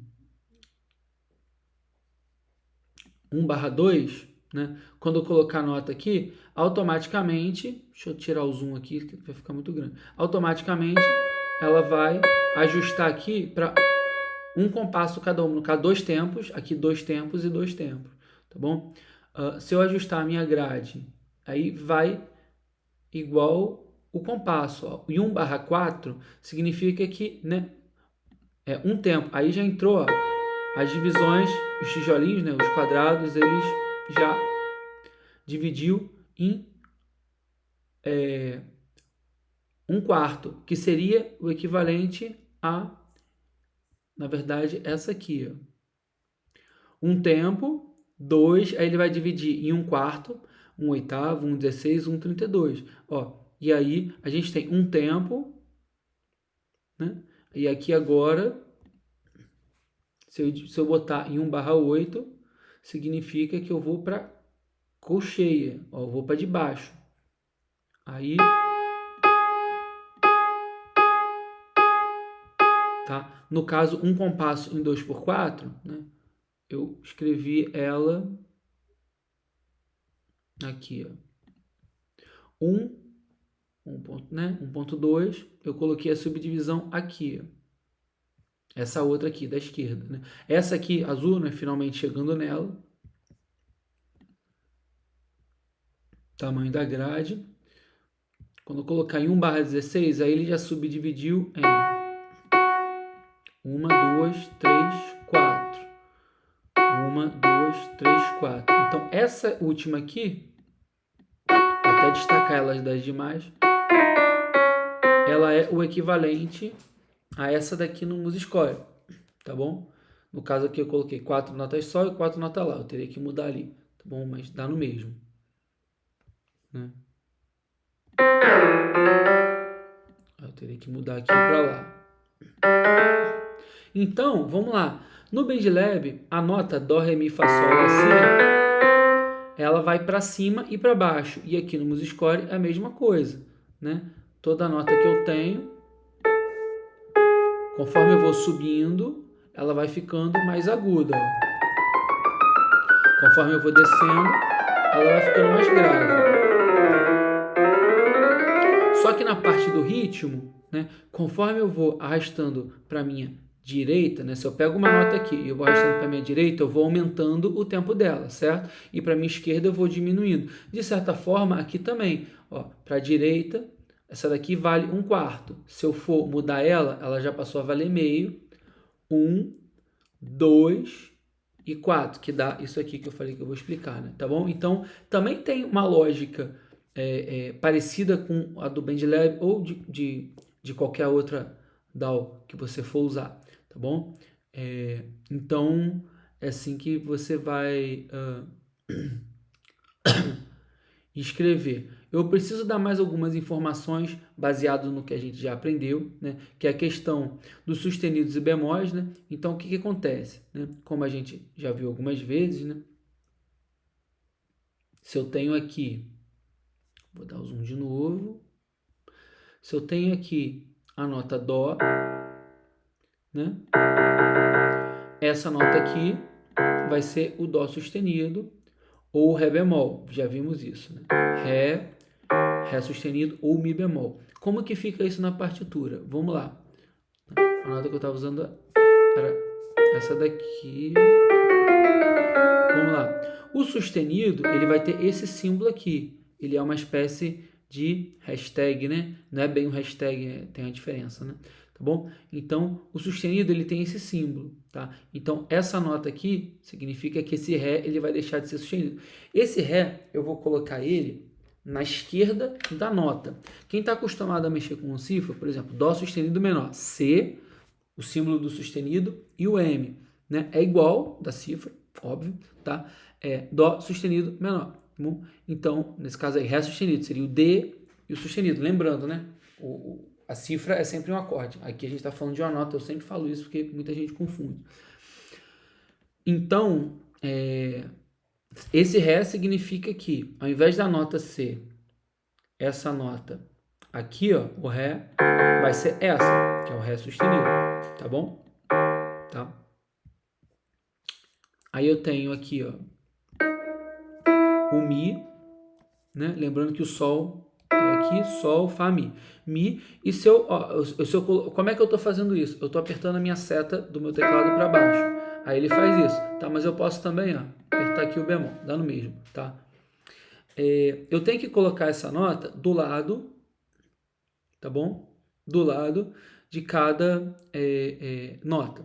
S1: 1/2, né? Quando eu colocar a nota aqui, automaticamente, deixa eu tirar o zoom aqui, que vai ficar muito grande. Automaticamente, ela vai ajustar aqui para um compasso cada um, no caso 2 tempos, aqui 2 tempos e 2 tempos, tá bom? Se eu ajustar a minha grade, aí vai igual o compasso, ó. E 1/4 significa que, né, é um tempo. Aí já entrou, ó, as divisões, os tijolinhos, né, os quadrados, eles já dividiu em 1/4, que seria o equivalente a, na verdade, essa aqui, ó. Um tempo, 2, aí ele vai dividir em 1/4, 1/8, 1/16, 1/32. Ó, e aí a gente tem um tempo, né? E aqui agora, se eu botar em 1/8, significa que eu vou para colcheia, ó, eu vou para de baixo. Aí, tá? No caso, um compasso em 2/4, né? Eu escrevi ela aqui, ó. 1.2, eu coloquei a subdivisão aqui, ó. Essa outra aqui da esquerda, né? Essa aqui, azul, né? Finalmente chegando nela. Tamanho da grade. Quando eu colocar em 1/16, aí ele já subdividiu em 1, 2, 3, 4. 1, 2, 3, 4. Então, essa última aqui, vou até destacar elas das demais, ela é o equivalente a essa daqui no MuseScore, tá bom? No caso aqui eu coloquei 4 notas só e 4 notas lá. Eu teria que mudar ali, tá bom? Mas dá no mesmo, né? Eu teria que mudar aqui para lá. Então, vamos lá. No BendLab, a nota Dó, Ré, Mi, Fá, Sol, Lá, Si, ela vai para cima e para baixo. E aqui no MuseScore é a mesma coisa, né? Toda nota que eu tenho, conforme eu vou subindo, ela vai ficando mais aguda. Conforme eu vou descendo, ela vai ficando mais grave. Só que na parte do ritmo, né, conforme eu vou arrastando para minha direita, né, se eu pego uma nota aqui e eu vou arrastando para minha direita, eu vou aumentando o tempo dela, certo? E para minha esquerda eu vou diminuindo. De certa forma, aqui também, ó, para a direita, essa daqui vale 1/4. Se eu for mudar ela, ela já passou a valer meio. 1, 2 e 4, que dá isso aqui que eu falei que eu vou explicar, né? Tá bom? Então, também tem uma lógica parecida com a do BandLab ou de qualquer outra DAW que você for usar, tá bom? Então, é assim que você vai escrever. Eu preciso dar mais algumas informações baseado no que a gente já aprendeu, né? Que é a questão dos sustenidos e bemóis, né? Então, o que acontece, né? Como a gente já viu algumas vezes, né? Se eu tenho aqui, vou dar o zoom de novo. Se eu tenho aqui a nota Dó, né? Essa nota aqui vai ser o Dó sustenido ou Ré bemol. Já vimos isso, né? Ré sustenido ou Mi bemol. Como que fica isso na partitura? Vamos lá. A nota que eu estava usando era essa daqui. Vamos lá. O sustenido, ele vai ter esse símbolo aqui. Ele é uma espécie de hashtag, né? Não é bem um hashtag, tem a diferença, né? Tá bom? Então, o sustenido, ele tem esse símbolo, tá? Então, essa nota aqui significa que esse Ré, ele vai deixar de ser sustenido. Esse Ré, eu vou colocar ele na esquerda da nota. Quem está acostumado a mexer com um cifra, por exemplo, Dó sustenido menor, C, o símbolo do sustenido, e o M, né? É igual da cifra, óbvio, tá? É Dó sustenido menor. Tá bom? Então, nesse caso aí, Ré sustenido seria o D e o sustenido. Lembrando, né? A cifra é sempre um acorde. Aqui a gente está falando de uma nota, eu sempre falo isso porque muita gente confunde. Então, esse Ré significa que, ao invés da nota ser essa nota aqui, ó, o Ré vai ser essa, que é o Ré sustenido, tá bom? Tá? Aí eu tenho aqui, ó, o Mi, né? Lembrando que o Sol é aqui, Sol, Fá, Mi. Mi, e como é que eu estou fazendo isso? Eu estou apertando a minha seta do meu teclado para baixo. Aí ele faz isso, tá? Mas eu posso também, ó, apertar aqui o bemol, dá no mesmo, tá? Eu tenho que colocar essa nota do lado, tá bom? Do lado de cada nota.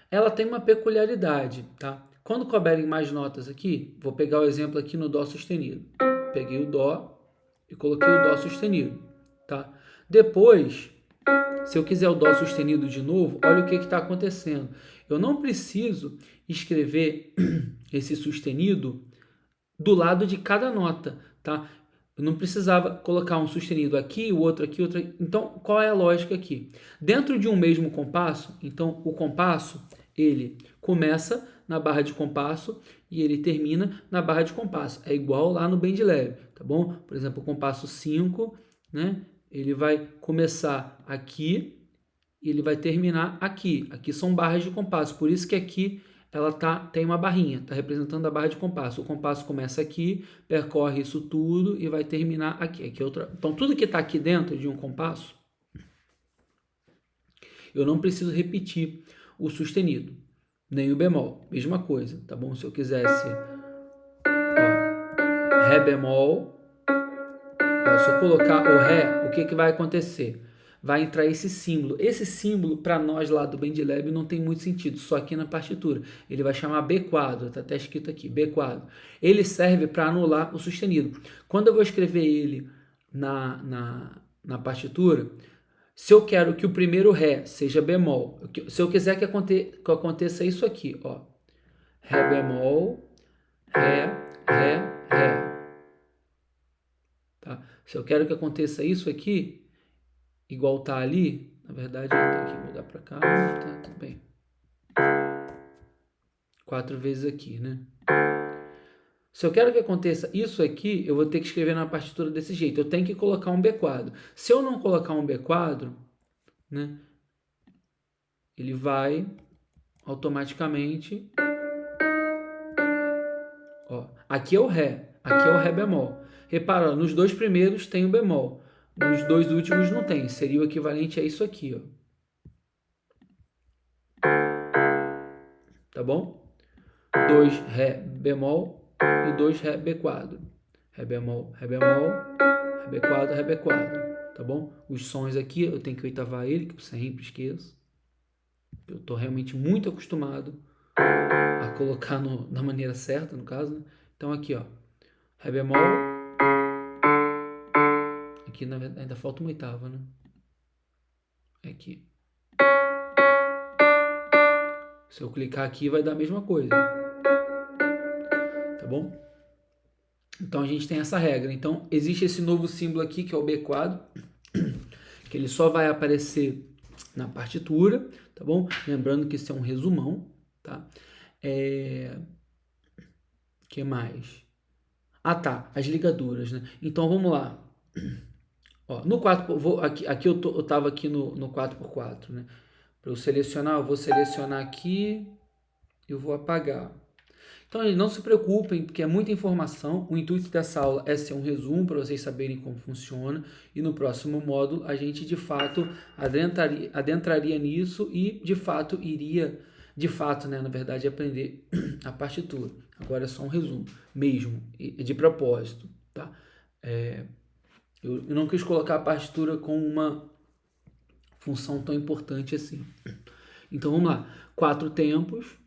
S1: Ela tem uma peculiaridade, tá? Quando couberem mais notas aqui, vou pegar o exemplo aqui no Dó sustenido. Peguei o Dó e coloquei o Dó sustenido, tá? Depois, se eu quiser o Dó sustenido de novo, olha o que está acontecendo. Eu não preciso escrever esse sustenido do lado de cada nota, tá? Eu não precisava colocar um sustenido aqui, o outro aqui, outro aqui. Então, qual é a lógica aqui? Dentro de um mesmo compasso, então o compasso, ele começa na barra de compasso e ele termina na barra de compasso. É igual lá no BandLab, tá bom? Por exemplo, o compasso 5, né? Ele vai começar aqui e ele vai terminar aqui. Aqui são barras de compasso, por isso que aqui ela tem uma barrinha, está representando a barra de compasso. O compasso começa aqui, percorre isso tudo e vai terminar aqui. Então, tudo que está aqui dentro de um compasso, eu não preciso repetir o sustenido, nem o bemol. Mesma coisa, tá bom? Se eu quisesse Ré bemol, se eu colocar o Ré, o que vai acontecer? Vai entrar esse símbolo. Esse símbolo, para nós lá do BandLab, não tem muito sentido, só aqui na partitura. Ele vai chamar B quadro, tá até escrito aqui, B quadro. Ele serve para anular o sustenido. Quando eu vou escrever ele na partitura, se eu quero que o primeiro Ré seja bemol, se eu quiser que aconteça isso aqui, ó, Ré bemol, Ré, Ré, Ré. Tá? Se eu quero que aconteça isso aqui, igual tá ali, na verdade eu tenho que mudar para cá, tá tudo bem. 4 vezes aqui, né? Se eu quero que aconteça isso aqui, eu vou ter que escrever na partitura desse jeito. Eu tenho que colocar um B quadro. Se eu não colocar um B quadro, né, ele vai automaticamente... Ó, aqui é o Ré, aqui é o Ré bemol. Repara, nos dois primeiros tem o bemol. Nos dois últimos não tem. Seria o equivalente a isso aqui, ó. Tá bom? 2 Ré bemol e 2 Ré B quadro. Ré bemol, Ré bemol, Ré B quadro, Ré B quadro. tá bom? Os sons aqui, eu tenho que oitavar ele, que eu sempre esqueço. Eu tô realmente muito acostumado a colocar da maneira certa, no caso, né? Então aqui, ó, Ré bemol. Aqui na verdade ainda falta uma oitava, né? Aqui. Se eu clicar aqui vai dar a mesma coisa. Tá bom? Então a gente tem essa regra. Então existe esse novo símbolo aqui que é o B quadro, que ele só vai aparecer na partitura, tá bom? Lembrando que isso é um resumão, tá? Que mais? Ah, tá, as ligaduras, né? Então vamos lá. Ó, no 4, aqui eu tava aqui no 4x4, né? Para eu selecionar, eu vou selecionar aqui e eu vou apagar. Então, não se preocupem, porque é muita informação. O intuito dessa aula é ser um resumo para vocês saberem como funciona. E no próximo módulo, a gente, de fato, adentraria nisso e, de fato, iria, né, na verdade, aprender a partitura. Agora é só um resumo, mesmo, de propósito, tá? Eu não quis colocar a partitura com uma função tão importante assim. Então, vamos lá. 4 tempos.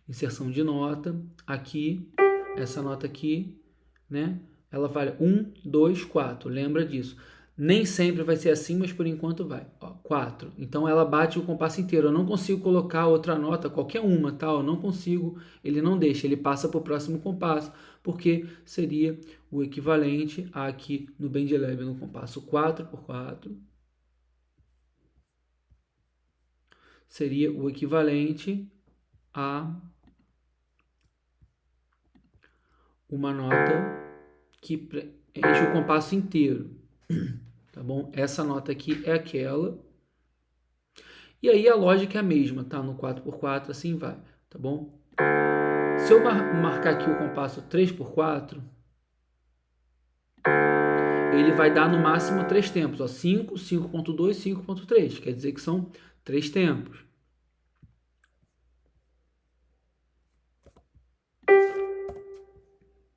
S1: Inserção de nota, aqui, essa nota aqui, né? Ela vale 1, 2, 4, lembra disso. Nem sempre vai ser assim, mas por enquanto vai. Ó, 4. Então ela bate o compasso inteiro. Eu não consigo colocar outra nota, qualquer uma, tá? Eu não consigo, ele não deixa, ele passa para o próximo compasso, porque seria o equivalente a aqui no BandLab, no compasso 4x4. Seria o equivalente a uma nota que enche o compasso inteiro, tá bom? Essa nota aqui é aquela. E aí a lógica é a mesma, tá? No 4x4 assim vai, tá bom? Se eu marcar aqui o compasso 3x4, ele vai dar no máximo 3 tempos, ó, 5, 5.2, 5.3, quer dizer que são 3 tempos.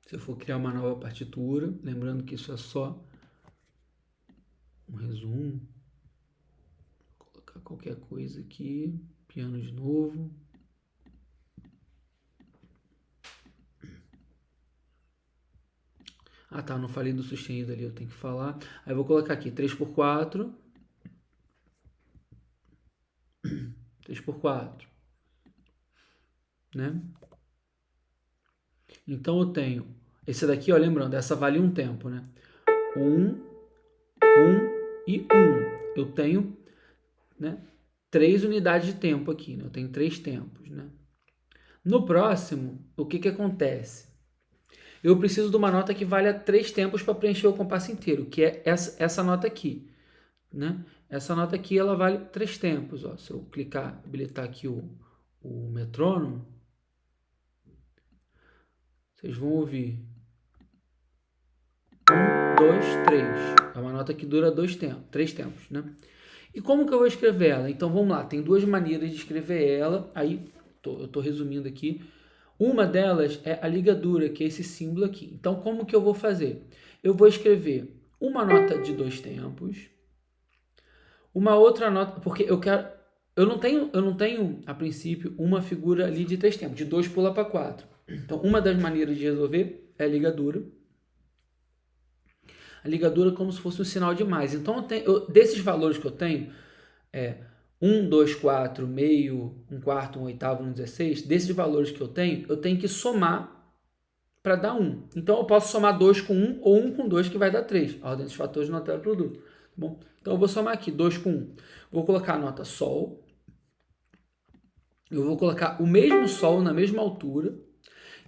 S1: Se eu for criar uma nova partitura, lembrando que isso é só um resumo, vou colocar qualquer coisa aqui, piano de novo. Ah tá, não falei do sustenido ali, eu tenho que falar. Aí eu vou colocar aqui 3x4. 3x4. Né? Então eu tenho esse daqui, ó, lembrando, essa vale um tempo, né? 1, 1 e 1. Eu tenho, né, 3 unidades de tempo aqui, né? Eu tenho 3 tempos, né? No próximo, o que acontece? Eu preciso de uma nota que valha 3 tempos para preencher o compasso inteiro, que é essa nota aqui, né? Essa nota aqui, ela vale 3 tempos, ó. Se eu clicar, habilitar aqui o metrônomo, vocês vão ouvir 1, 2, 3. É uma nota que dura 3 tempos, né? E como que eu vou escrever ela? Então vamos lá, tem 2 maneiras de escrever ela. Aí eu estou resumindo aqui. Uma delas é a ligadura, que é esse símbolo aqui. Então como que eu vou fazer? Eu vou escrever uma nota de 2 tempos, uma outra nota, porque eu não tenho a princípio uma figura ali de 3 tempos, de 2 pula para 4. Então uma das maneiras de resolver é a ligadura. A ligadura como se fosse um sinal de mais. Então, desses valores que eu tenho, 1, 2, 4, meio, 1/4, 1/8, 1/16, desses valores que eu tenho que somar para dar 1. Então, eu posso somar 2 com 1 ou 1 com 2, que vai dar 3. A ordem dos fatores não altera o produto. Tá bom? Então, eu vou somar aqui 2 com 1. Vou colocar a nota Sol. Eu vou colocar o mesmo Sol na mesma altura.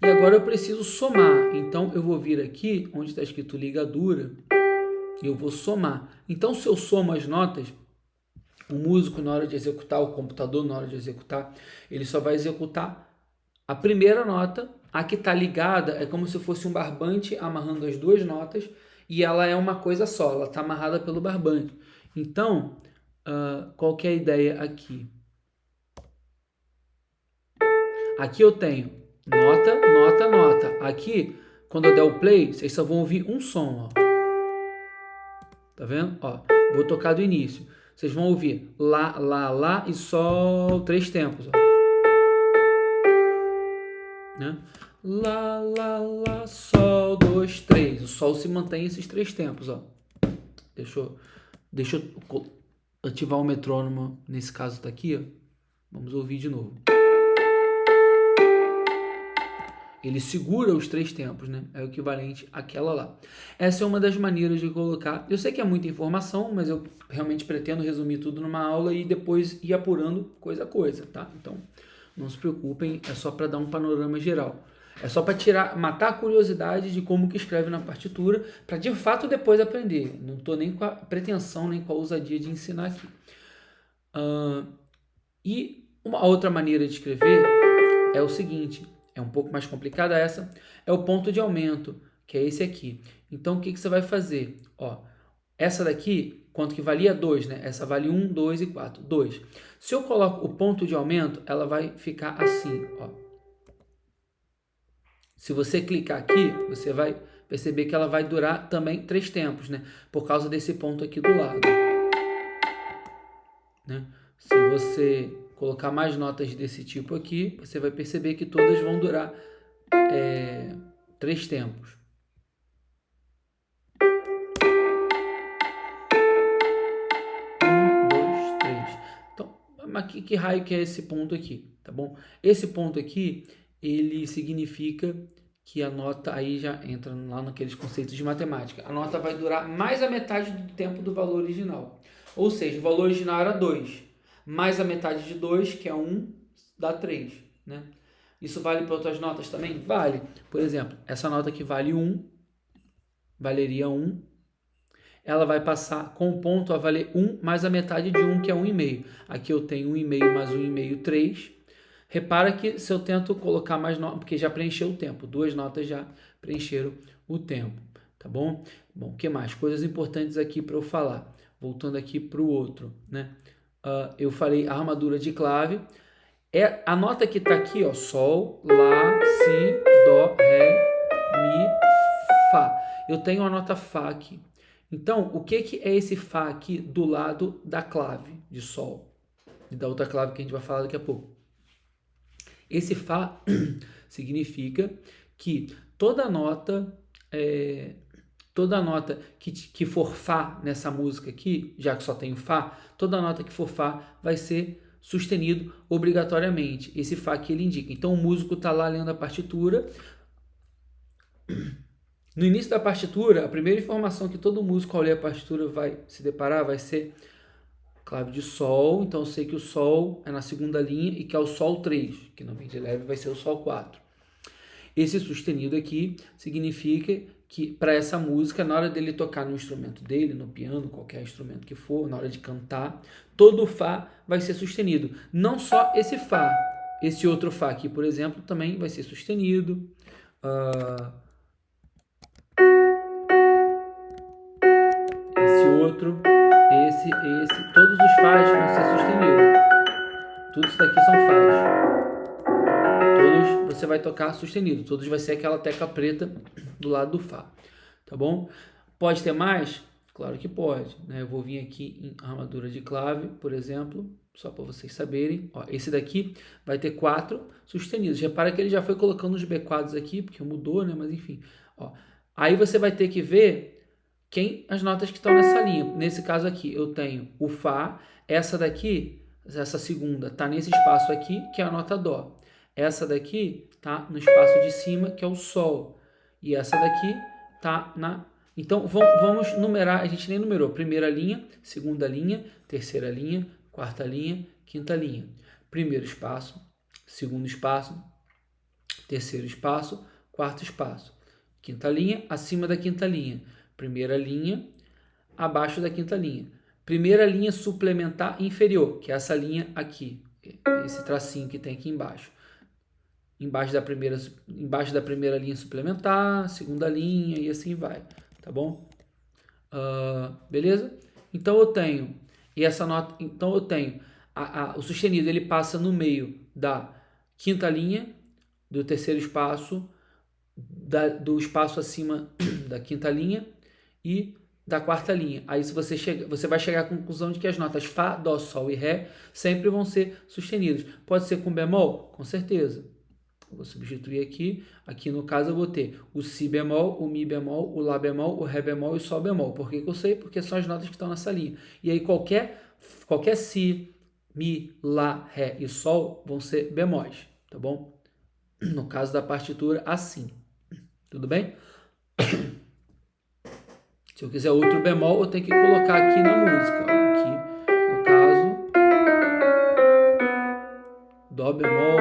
S1: E agora eu preciso somar. Então, eu vou vir aqui, onde está escrito ligadura, e eu vou somar. Então, se eu somo as notas, o músico, na hora de executar, o computador, na hora de executar, ele só vai executar a primeira nota. A que está ligada é como se fosse um barbante amarrando as 2 notas, e ela é uma coisa só, ela está amarrada pelo barbante. Então, qual que é a ideia aqui? Aqui eu tenho nota, nota, nota. Aqui, quando eu der o play, vocês só vão ouvir um som, ó. Tá vendo? Ó, vou tocar do início. Vocês vão ouvir Lá, Lá, Lá e Sol, 3 tempos. Ó. Né? Lá, Lá, Lá, Sol, 2, 3. O Sol se mantém esses 3 tempos. Ó. Deixa eu ativar o metrônomo. Nesse caso tá aqui. Ó. Vamos ouvir de novo. Ele segura os 3 tempos, né? É o equivalente àquela lá. Essa é uma das maneiras de colocar. Eu sei que é muita informação, mas eu realmente pretendo resumir tudo numa aula e depois ir apurando coisa a coisa, tá? Então, não se preocupem, é só para dar um panorama geral. É só para matar a curiosidade de como que escreve na partitura, para de fato depois aprender. Não estou nem com a pretensão, nem com a ousadia de ensinar aqui. E uma outra maneira de escrever é o seguinte... É um pouco mais complicada essa. É o ponto de aumento, que é esse aqui. Então, o que você vai fazer? Ó, essa daqui, quanto que valia? 2, né? Essa vale 1, 2 e 4. 2. Se eu coloco o ponto de aumento, ela vai ficar assim, ó. Se você clicar aqui, você vai perceber que ela vai durar também 3 tempos, né? Por causa desse ponto aqui do lado. Né? Se você colocar mais notas desse tipo aqui, você vai perceber que todas vão durar 3 tempos. Um, dois, três. Então, mas que raio que é esse ponto aqui, tá bom? Esse ponto aqui, ele significa que a nota, aí já entra lá naqueles conceitos de matemática, a nota vai durar mais a metade do tempo do valor original. Ou seja, o valor original era 2. Mais a metade de 2, que é 1, dá 3, né? Isso vale para outras notas também? Vale. Por exemplo, essa nota aqui vale 1, valeria 1. Ela vai passar com o ponto a valer 1 mais a metade de 1, que é 1,5. Aqui eu tenho 1,5 mais 1,5, 3. Repara que se eu tento colocar mais notas, porque já preencheu o tempo, 2 notas já preencheram o tempo, tá bom? Bom, o que mais? Coisas importantes aqui para eu falar. Voltando aqui para o outro, né? Eu falei a armadura de clave. É a nota que está aqui, ó, Sol, Lá, Si, Dó, Ré, Mi, Fá. Eu tenho a nota Fá aqui. Então, o que é esse Fá aqui do lado da clave de Sol? E da outra clave que a gente vai falar daqui a pouco. Esse Fá significa que toda nota que for Fá nessa música aqui, já que só tem o Fá, toda nota que for Fá vai ser sustenido obrigatoriamente. Esse Fá que ele indica. Então o músico está lá lendo a partitura. No início da partitura, a primeira informação que todo músico ao ler a partitura vai se deparar vai ser clave de Sol. Então eu sei que o Sol é na segunda linha e que é o Sol 3, que no bend leve vai ser o Sol 4. Esse sustenido aqui significa que para essa música, na hora dele tocar no instrumento dele, no piano, qualquer instrumento que for, na hora de cantar, todo o Fá vai ser sustenido. Não só esse Fá, esse outro Fá aqui, por exemplo, também vai ser sustenido. Esse outro, esse, todos os Fás vão ser sustenidos. Tudo isso daqui são Fás. Todos você vai tocar sustenido, todos vai ser aquela tecla preta do lado do Fá, tá bom? Pode ter mais? Claro que pode, né? Eu vou vir aqui em armadura de clave, por exemplo, só para vocês saberem. Ó, esse daqui vai ter 4 sustenidos. Repara que ele já foi colocando os B4s aqui, porque mudou, né? Mas enfim, ó. Aí você vai ter que ver as notas que estão nessa linha. Nesse caso aqui, eu tenho o Fá, essa daqui, essa segunda, tá nesse espaço aqui, que é a nota Dó. Essa daqui tá no espaço de cima, que é o Sol. E essa daqui tá na... Então, vamos numerar, a gente nem numerou. Primeira linha, segunda linha, terceira linha, quarta linha, quinta linha. Primeiro espaço, segundo espaço, terceiro espaço, quarto espaço. Quinta linha, acima da quinta linha. Primeira linha, abaixo da quinta linha. Primeira linha suplementar inferior, que é essa linha aqui. Esse tracinho que tem aqui embaixo. Embaixo da primeira linha suplementar, segunda linha e assim vai, tá bom? Beleza? Então eu tenho, e essa nota, então eu tenho o sustenido, ele passa no meio da quinta linha, do terceiro espaço, do espaço acima da quinta linha e da quarta linha. Aí se você vai chegar à conclusão de que as notas Fá, Dó, Sol e Ré sempre vão ser sustenidas. Pode ser com bemol? Com certeza. Eu vou substituir aqui. Aqui no caso eu vou ter o Si bemol, o Mi bemol, o Lá bemol, o Ré bemol e o Sol bemol. Por que eu sei? Porque são as notas que estão nessa linha. E aí qualquer Si, Mi, Lá, Ré e Sol vão ser bemóis, tá bom? No caso da partitura, assim. Tudo bem? Se eu quiser outro bemol, eu tenho que colocar aqui na música. Ó. Aqui, no caso, Dó bemol.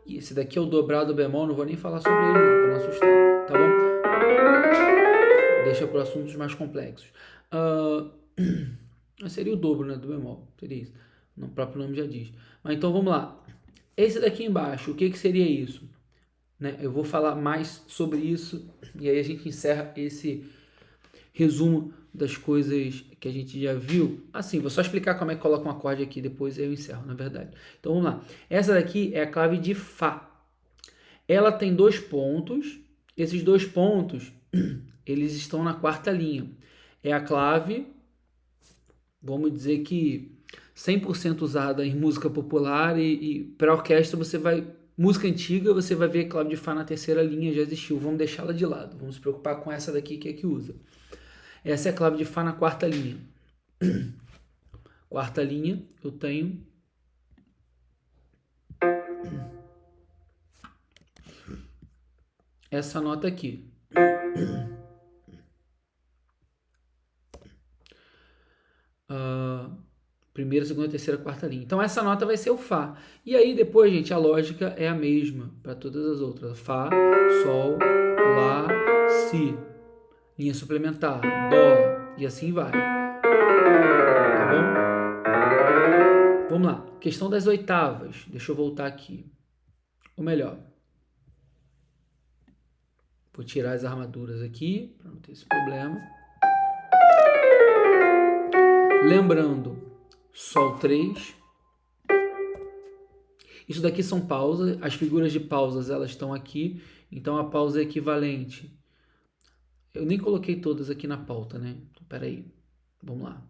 S1: E esse daqui é o dobrado bemol, não vou nem falar sobre ele não, para não assustar, tá bom? Deixa para assuntos mais complexos. Seria o dobro, né, do bemol, seria isso. O próprio nome já diz. Mas então vamos lá. Esse daqui embaixo, o que seria isso? Né? Eu vou falar mais sobre isso e aí a gente encerra esse resumo das coisas que a gente já viu. Assim, vou só explicar como é que coloca um acorde aqui, depois eu encerro, na verdade. Então vamos lá. Essa daqui é a clave de Fá. Ela tem 2 pontos. Esses 2 pontos, eles estão na quarta linha. É a clave, vamos dizer que 100% usada em música popular e para orquestra você vai... Música antiga, você vai ver a clave de Fá na terceira linha, já existiu. Vamos deixá-la de lado. Vamos se preocupar com essa daqui que é que usa. Essa é a clave de Fá na quarta linha. Quarta linha, eu tenho essa nota aqui. Primeira, segunda, terceira, quarta linha. Então essa nota vai ser o Fá. E aí depois, gente, a lógica é a mesma para todas as outras. Fá, Sol, Lá, Si. Linha suplementar, Dó, e assim vai. Tá bom? Vamos lá. Questão das oitavas. Deixa eu voltar aqui. Ou melhor, vou tirar as armaduras aqui, para não ter esse problema. Lembrando, Sol 3. Isso daqui são pausas. As figuras de pausas, elas estão aqui. Então, a pausa é equivalente. Eu nem coloquei todas aqui na pauta, né? Então, peraí. Vamos lá.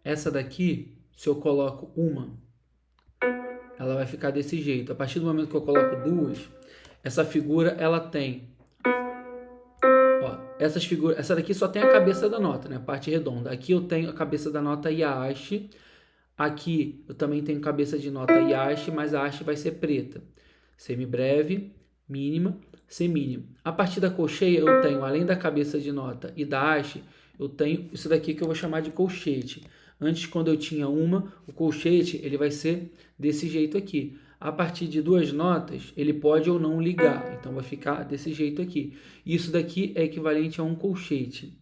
S1: Essa daqui, se eu coloco uma, ela vai ficar desse jeito. A partir do momento que eu coloco duas, essa figura, ela tem... Ó, essas figuras, essa daqui só tem a cabeça da nota, né? A parte redonda. Aqui eu tenho a cabeça da nota e a haste. Aqui eu também tenho cabeça de nota e haste, mas a haste vai ser preta. Semibreve, mínima, semínima. A partir da colcheia eu tenho, além da cabeça de nota e da haste, eu tenho isso daqui que eu vou chamar de colchete. Antes, quando eu tinha uma, o colchete ele vai ser desse jeito aqui. A partir de 2 notas, ele pode ou não ligar. Então, vai ficar desse jeito aqui. Isso daqui é equivalente a um colchete.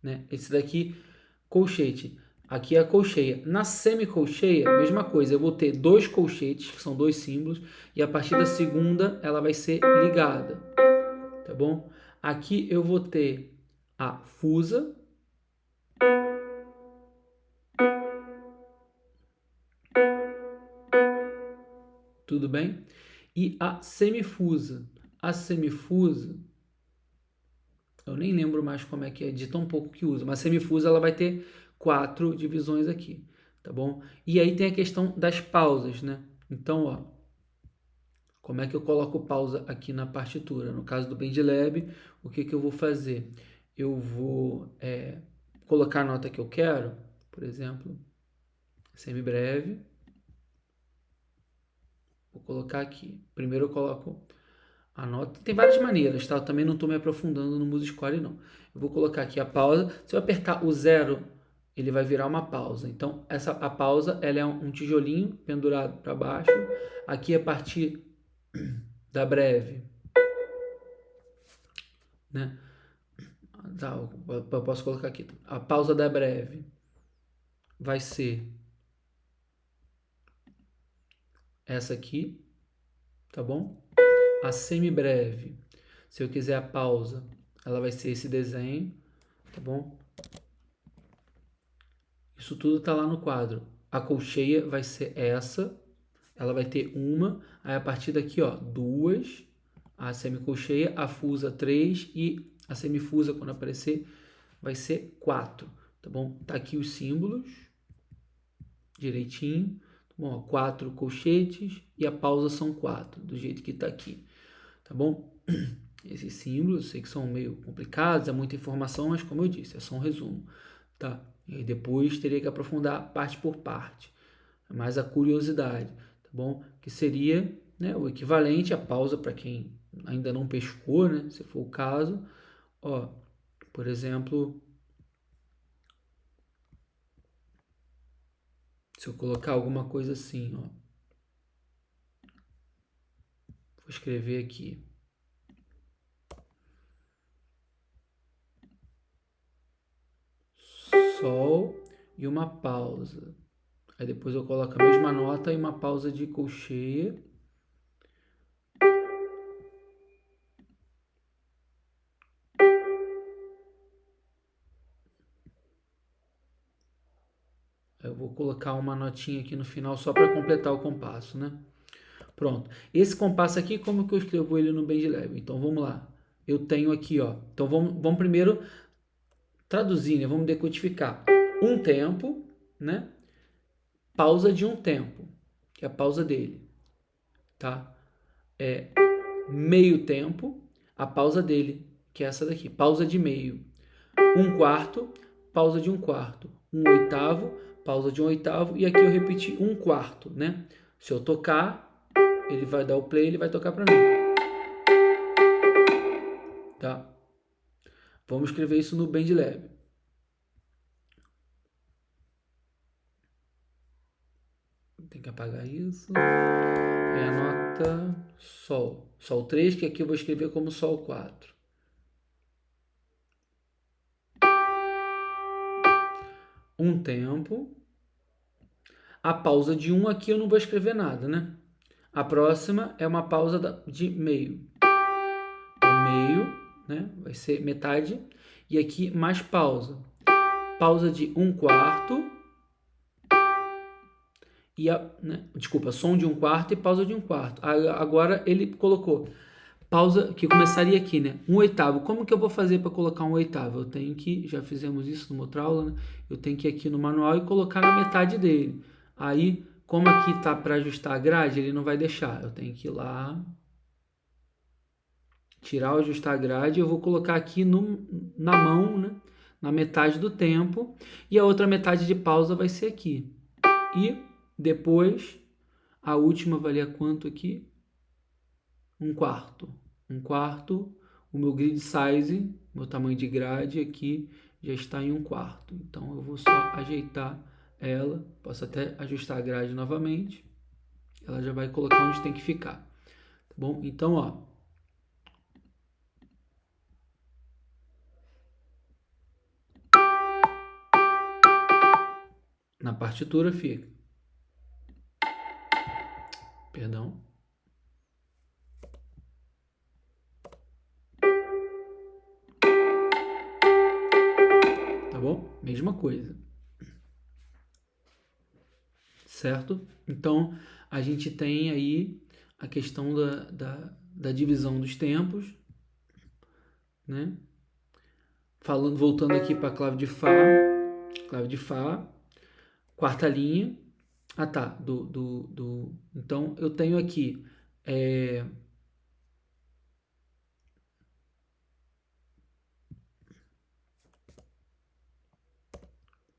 S1: Né? Esse daqui, colchete. Aqui é a colcheia. Na semicolcheia, mesma coisa. Eu vou ter 2 colchetes, que são 2 símbolos. E a partir da segunda, ela vai ser ligada. Tá bom? Aqui eu vou ter a fusa. Tudo bem? E a semifusa. A semifusa, eu nem lembro mais como é que é, de tão pouco que usa, mas a semifusa ela vai ter 4 divisões aqui, tá bom? E aí tem a questão das pausas, né? Então, ó, como é que eu coloco pausa aqui na partitura? No caso do BandLab, o que eu vou fazer? Eu vou colocar a nota que eu quero, por exemplo, semibreve. Vou colocar aqui. Primeiro eu coloco a nota. Tem várias maneiras, tá? Eu também não estou me aprofundando no MuseScore, não. Eu vou colocar aqui a pausa. Se eu apertar o 0, ele vai virar uma pausa. Então, a pausa ela é um tijolinho pendurado para baixo. Aqui a partir da breve, né? Tá, eu posso colocar aqui. A pausa da breve vai ser essa aqui, tá bom? A semibreve, se eu quiser a pausa, ela vai ser esse desenho, tá bom? Isso tudo tá lá no quadro. A colcheia vai ser essa, ela vai ter uma, aí a partir daqui, ó, duas, a semicolcheia, a fusa 3 e a semifusa, quando aparecer, vai ser 4, tá bom? Tá aqui os símbolos, direitinho, tá bom? 4 colchetes e a pausa são 4, do jeito que tá aqui, tá bom? Esses símbolos, sei que são meio complicados, é muita informação, mas como eu disse, é só um resumo, tá? E aí depois teria que aprofundar parte por parte, mais a curiosidade, tá bom? Que seria, né, o equivalente à pausa para quem ainda não pescou, né? Se for o caso, ó, por exemplo, se eu colocar alguma coisa assim, ó, vou escrever aqui. Sol e uma pausa. Aí depois eu coloco a mesma nota e uma pausa de colcheia. Eu vou colocar uma notinha aqui no final só para completar o compasso, né? Pronto. Esse compasso aqui, como que eu escrevo ele no BandLab? Então vamos lá. Eu tenho aqui, ó. Então vamos primeiro traduzir, né? Vamos decodificar. Um tempo, né? Pausa de um tempo, que é a pausa dele, tá? É meio tempo, a pausa dele, que é essa daqui, pausa de meio. Um quarto, pausa de um quarto. Um oitavo, pausa de um oitavo. E aqui eu repeti um quarto, né? Se eu tocar, ele vai dar o play, ele vai tocar para mim. Tá? Vamos escrever isso no BandLab. Tem que apagar isso. É a nota Sol. Sol 3, que aqui eu vou escrever como Sol 4. Um tempo. A pausa de 1 aqui eu não vou escrever nada, né? A próxima é uma pausa de meio. O meio, né? Vai ser metade. E aqui mais pausa. Pausa de um quarto. E desculpa, som de um quarto e pausa de um quarto. Agora ele colocou pausa, que começaria aqui, né? Um oitavo. Como que eu vou fazer para colocar um oitavo? Eu tenho que, já fizemos isso numa outra aula, né? Eu tenho que ir aqui no manual e colocar na metade dele. Aí, como aqui tá para ajustar a grade, ele não vai deixar. Eu tenho que ir lá, tirar o ajustar a grade. Eu vou colocar aqui na mão, né? Na metade do tempo. E a outra metade de pausa vai ser aqui. E depois, a última valia quanto aqui? Um quarto. Um quarto. O meu grid size, meu tamanho de grade aqui já está em um quarto. Então eu vou só ajeitar ela. Posso até ajustar a grade novamente. Ela já vai colocar onde tem que ficar. Tá bom? Então, ó. Na partitura fica. Perdão. Tá bom? Mesma coisa. Certo? Então, a gente tem aí a questão da divisão dos tempos, né? Voltando aqui para a clave de Fá, quarta linha. Ah, tá, então, eu tenho aqui,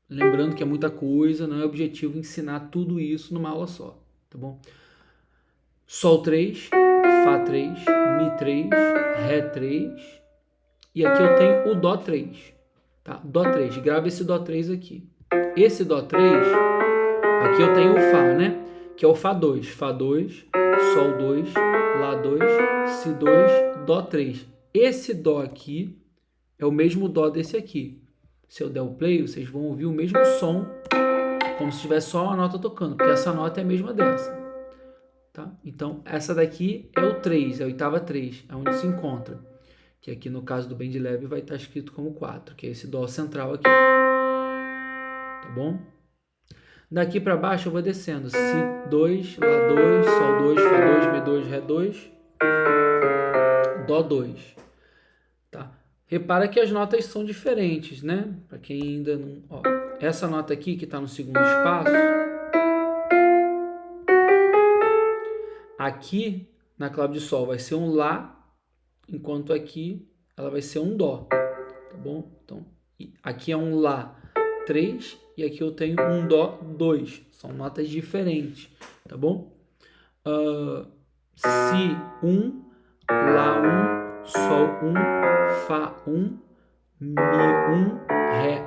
S1: lembrando que é muita coisa, não é objetivo ensinar tudo isso numa aula só, tá bom? Sol 3, Fá 3, Mi 3, Ré 3, e aqui eu tenho o Dó 3, tá? Dó 3, grava esse Dó 3 aqui. Esse Dó 3, aqui eu tenho o Fá, né? Que é o Fá 2, Fá 2, Sol 2, Lá 2, Si 2, Dó 3. Esse Dó aqui é o mesmo Dó desse aqui. Se eu der o play, vocês vão ouvir o mesmo som, como se tivesse só uma nota tocando, porque essa nota é a mesma dessa. Tá? Então, essa daqui é o 3, é a oitava 3, é onde se encontra. que aqui no caso do bend leve vai estar escrito como 4, que é esse dó central aqui, tá bom? Daqui para baixo eu vou descendo, si 2, lá 2, sol 2, fá 2, mi 2, ré 2, dó 2, tá? Repara que as notas são diferentes, né? Para quem ainda não, ó, essa nota aqui que está no segundo espaço, aqui na clave de sol vai ser um lá, enquanto aqui ela vai ser um dó, tá bom? Então, aqui é um lá 3 e aqui eu tenho um dó 2, são notas diferentes, tá bom? Si 1, lá 1, sol 1, fá 1, mi 1, ré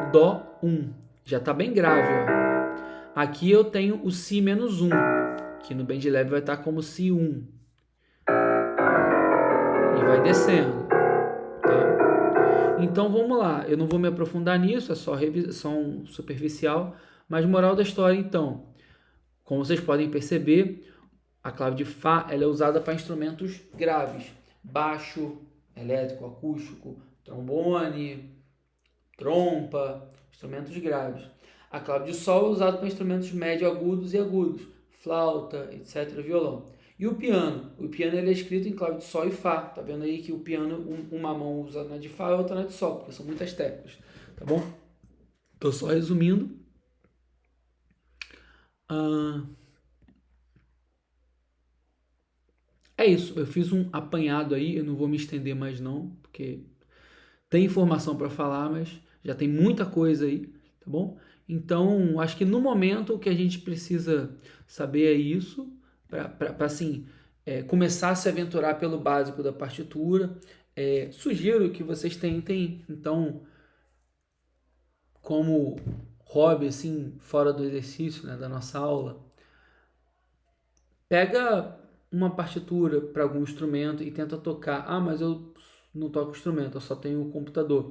S1: 1, dó 1. Já tá bem grave, ó. Aqui eu tenho o si menos 1, que no bend leve vai estar como si 1. E vai descendo, tá? Então vamos lá, eu não vou me aprofundar nisso, é só revisão superficial, mas moral da história então, como vocês podem perceber, a clave de Fá ela é usada para instrumentos graves, baixo, elétrico, acústico, trombone, trompa, instrumentos graves. A clave de Sol é usada para instrumentos médio agudos e agudos, flauta, etc., violão. E o piano ele é escrito em clave de Sol e Fá. Tá vendo aí que o piano, uma mão usa na de Fá e outra na de Sol, porque são muitas teclas, tá bom? Tô só resumindo. É isso, eu fiz um apanhado aí, eu não vou me estender mais não, porque tem informação para falar, mas já tem muita coisa aí, tá bom? Então, acho que no momento o que a gente precisa saber é isso, para assim, começar a se aventurar pelo básico da partitura. Sugiro que vocês tentem, então, como hobby, assim, fora do exercício, né, da nossa aula, pega uma partitura para algum instrumento e tenta tocar. Ah, mas eu não toco instrumento, eu só tenho o computador.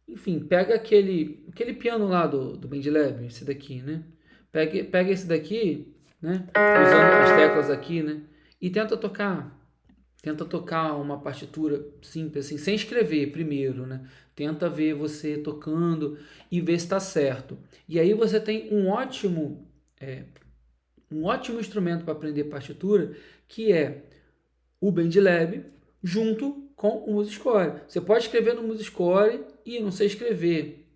S1: Enfim, pega aquele piano lá do Band Lab, esse daqui, né? Pega esse daqui, né? Usando as teclas aqui, né? E tenta tocar. Tenta tocar uma partitura simples, assim, sem escrever primeiro, né? Tenta ver você tocando e ver se está certo. E aí você tem um ótimo instrumento para aprender partitura, que é o BandLab junto com o MuseScore. Você pode escrever no MuseScore e não sei escrever.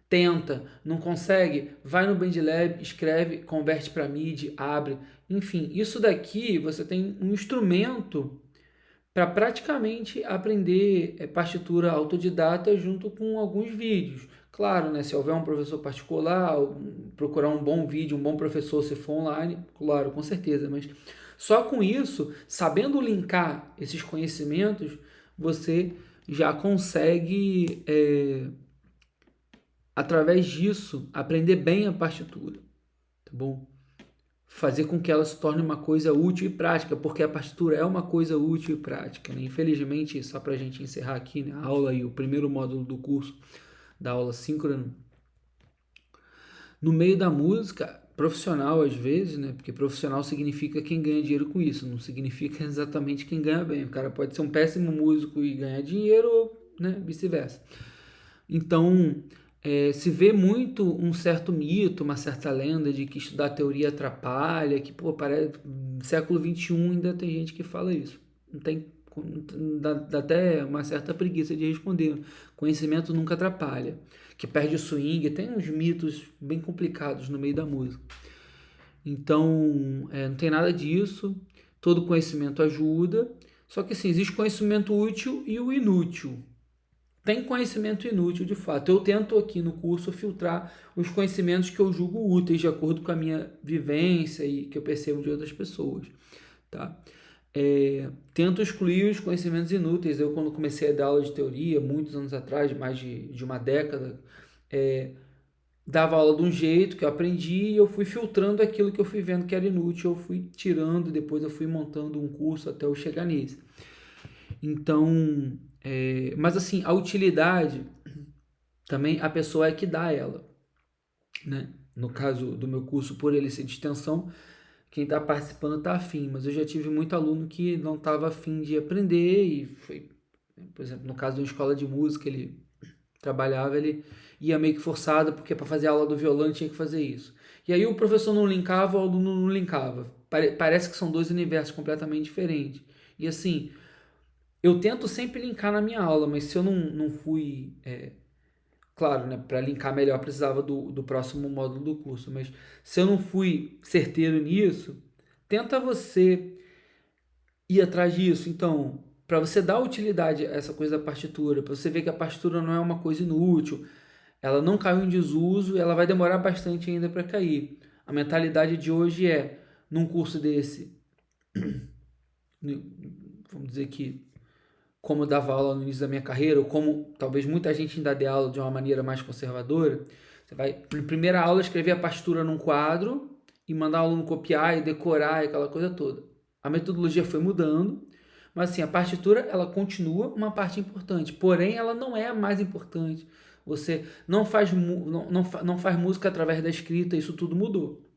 S1: Tenta, não consegue, vai no BandLab, escreve, converte para MIDI, abre. Enfim, isso daqui você tem um instrumento para praticamente aprender partitura autodidata junto com alguns vídeos. Claro, né, se houver um professor particular, procurar um bom vídeo, um bom professor se for online, claro, com certeza, mas só com isso, sabendo linkar esses conhecimentos, você já consegue, através disso, aprender bem a partitura, tá bom? Fazer com que ela se torne uma coisa útil e prática, porque a partitura é uma coisa útil e prática, né? Infelizmente, só para a gente encerrar aqui, né, a aula e o primeiro módulo do curso da aula síncrona, no meio da música, profissional às vezes, né? Porque profissional significa quem ganha dinheiro com isso, não significa exatamente quem ganha bem. O cara pode ser um péssimo músico e ganhar dinheiro, né? Vice-versa. Então, se vê muito um certo mito, uma certa lenda de que estudar teoria atrapalha, que, pô, parece, no século XXI ainda tem gente que fala isso. Não tem, dá até uma certa preguiça de responder. Conhecimento nunca atrapalha. Que perde o swing, tem uns mitos bem complicados no meio da música. Então, não tem nada disso. Todo conhecimento ajuda. Só que, assim, existe conhecimento útil e o inútil. Tem conhecimento inútil, de fato. Eu tento aqui no curso filtrar os conhecimentos que eu julgo úteis de acordo com a minha vivência e que eu percebo de outras pessoas, tá? Tento excluir os conhecimentos inúteis. Eu, quando comecei a dar aula de teoria, muitos anos atrás, mais de uma década, dava aula de um jeito que eu aprendi e eu fui filtrando aquilo que eu fui vendo que era inútil, eu fui tirando, depois eu fui montando um curso até eu chegar nesse. Então, mas assim, a utilidade também a pessoa é que dá ela, né? No caso do meu curso, por ele ser de extensão, quem está participando está afim, mas eu já tive muito aluno que não estava afim de aprender e foi Por exemplo, no caso de uma escola de música, ele trabalhava, ele ia meio que forçado, porque para fazer aula do violão tinha que fazer isso. E aí o professor não linkava, o aluno não linkava. Parece que são dois universos completamente diferentes. E assim, eu tento sempre linkar na minha aula, mas se eu não fui. Claro, né, para linkar melhor precisava do próximo módulo do curso, mas se eu não fui certeiro nisso, tenta você ir atrás disso. Então, para você dar utilidade a essa coisa da partitura, para você ver que a partitura não é uma coisa inútil, ela não caiu em desuso, ela vai demorar bastante ainda para cair. A mentalidade de hoje é, num curso desse, vamos dizer que como eu dava aula no início da minha carreira, ou como talvez muita gente ainda dê aula de uma maneira mais conservadora, você vai, na primeira aula, escrever a partitura num quadro e mandar o aluno copiar e decorar e aquela coisa toda. A metodologia foi mudando, mas assim, a partitura ela continua uma parte importante, porém ela não é a mais importante. Você não faz música através da escrita, isso tudo mudou.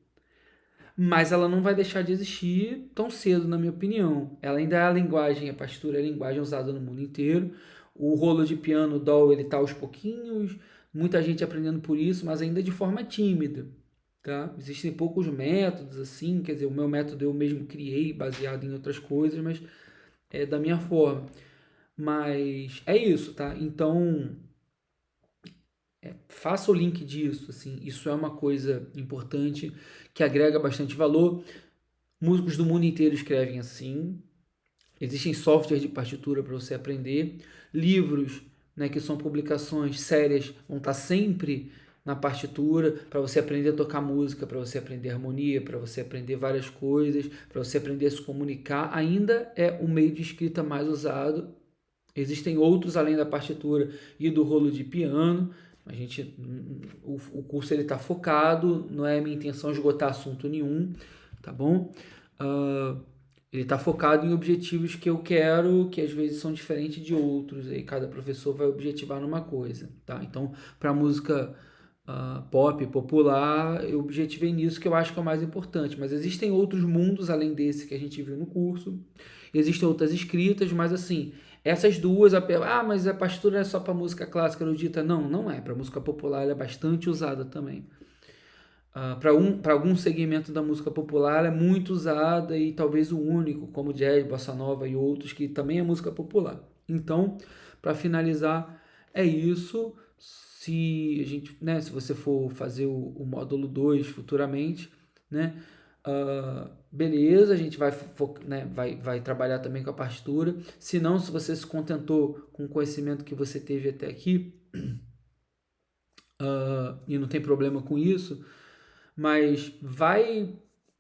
S1: Mas ela não vai deixar de existir tão cedo, na minha opinião. Ela ainda é a linguagem, a partitura é a linguagem usada no mundo inteiro. O rolo de piano, o dó, ele tá aos pouquinhos, muita gente aprendendo por isso, mas ainda de forma tímida, tá? Existem poucos métodos assim, quer dizer, o meu método eu mesmo criei, baseado em outras coisas, mas é da minha forma. Mas é isso, tá? Então, faça o link disso, assim, isso é uma coisa importante que agrega bastante valor. Músicos do mundo inteiro escrevem assim. Existem softwares de partitura para você aprender. Livros, né, que são publicações sérias, vão estar sempre na partitura para você aprender a tocar música, para você aprender harmonia, para você aprender várias coisas, para você aprender a se comunicar. Ainda é o meio de escrita mais usado. Existem outros além da partitura e do rolo de piano. O curso ele está focado, não é minha intenção esgotar assunto nenhum, tá bom? Ele está focado em objetivos que eu quero, que às vezes são diferentes de outros, e cada professor vai objetivar numa coisa, tá? Então, para música pop, popular, eu objetivei nisso que eu acho que é o mais importante, mas existem outros mundos além desse que a gente viu no curso, existem outras escritas, mas assim, essas duas, mas a partitura é só para música clássica erudita? Não, não é, para música popular ela é bastante usada também. Para algum segmento da música popular é muito usada e talvez o único, como jazz, bossa nova e outros, que também é música popular. Então, para finalizar, é isso. Se a gente, né, se você for fazer o módulo 2 futuramente, né, beleza, a gente vai trabalhar também com a partitura. Se não, se você se contentou com o conhecimento que você teve até aqui, e não tem problema com isso, mas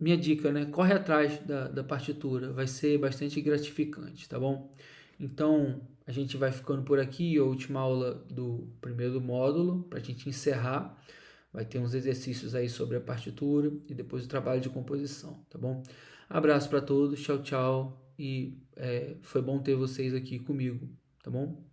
S1: minha dica, né? Corre atrás da partitura, vai ser bastante gratificante, tá bom? Então, a gente vai ficando por aqui, a última aula do primeiro módulo, para a gente encerrar. Vai ter uns exercícios aí sobre a partitura e depois o trabalho de composição, tá bom? Abraço para todos, tchau, tchau, e foi bom ter vocês aqui comigo, tá bom?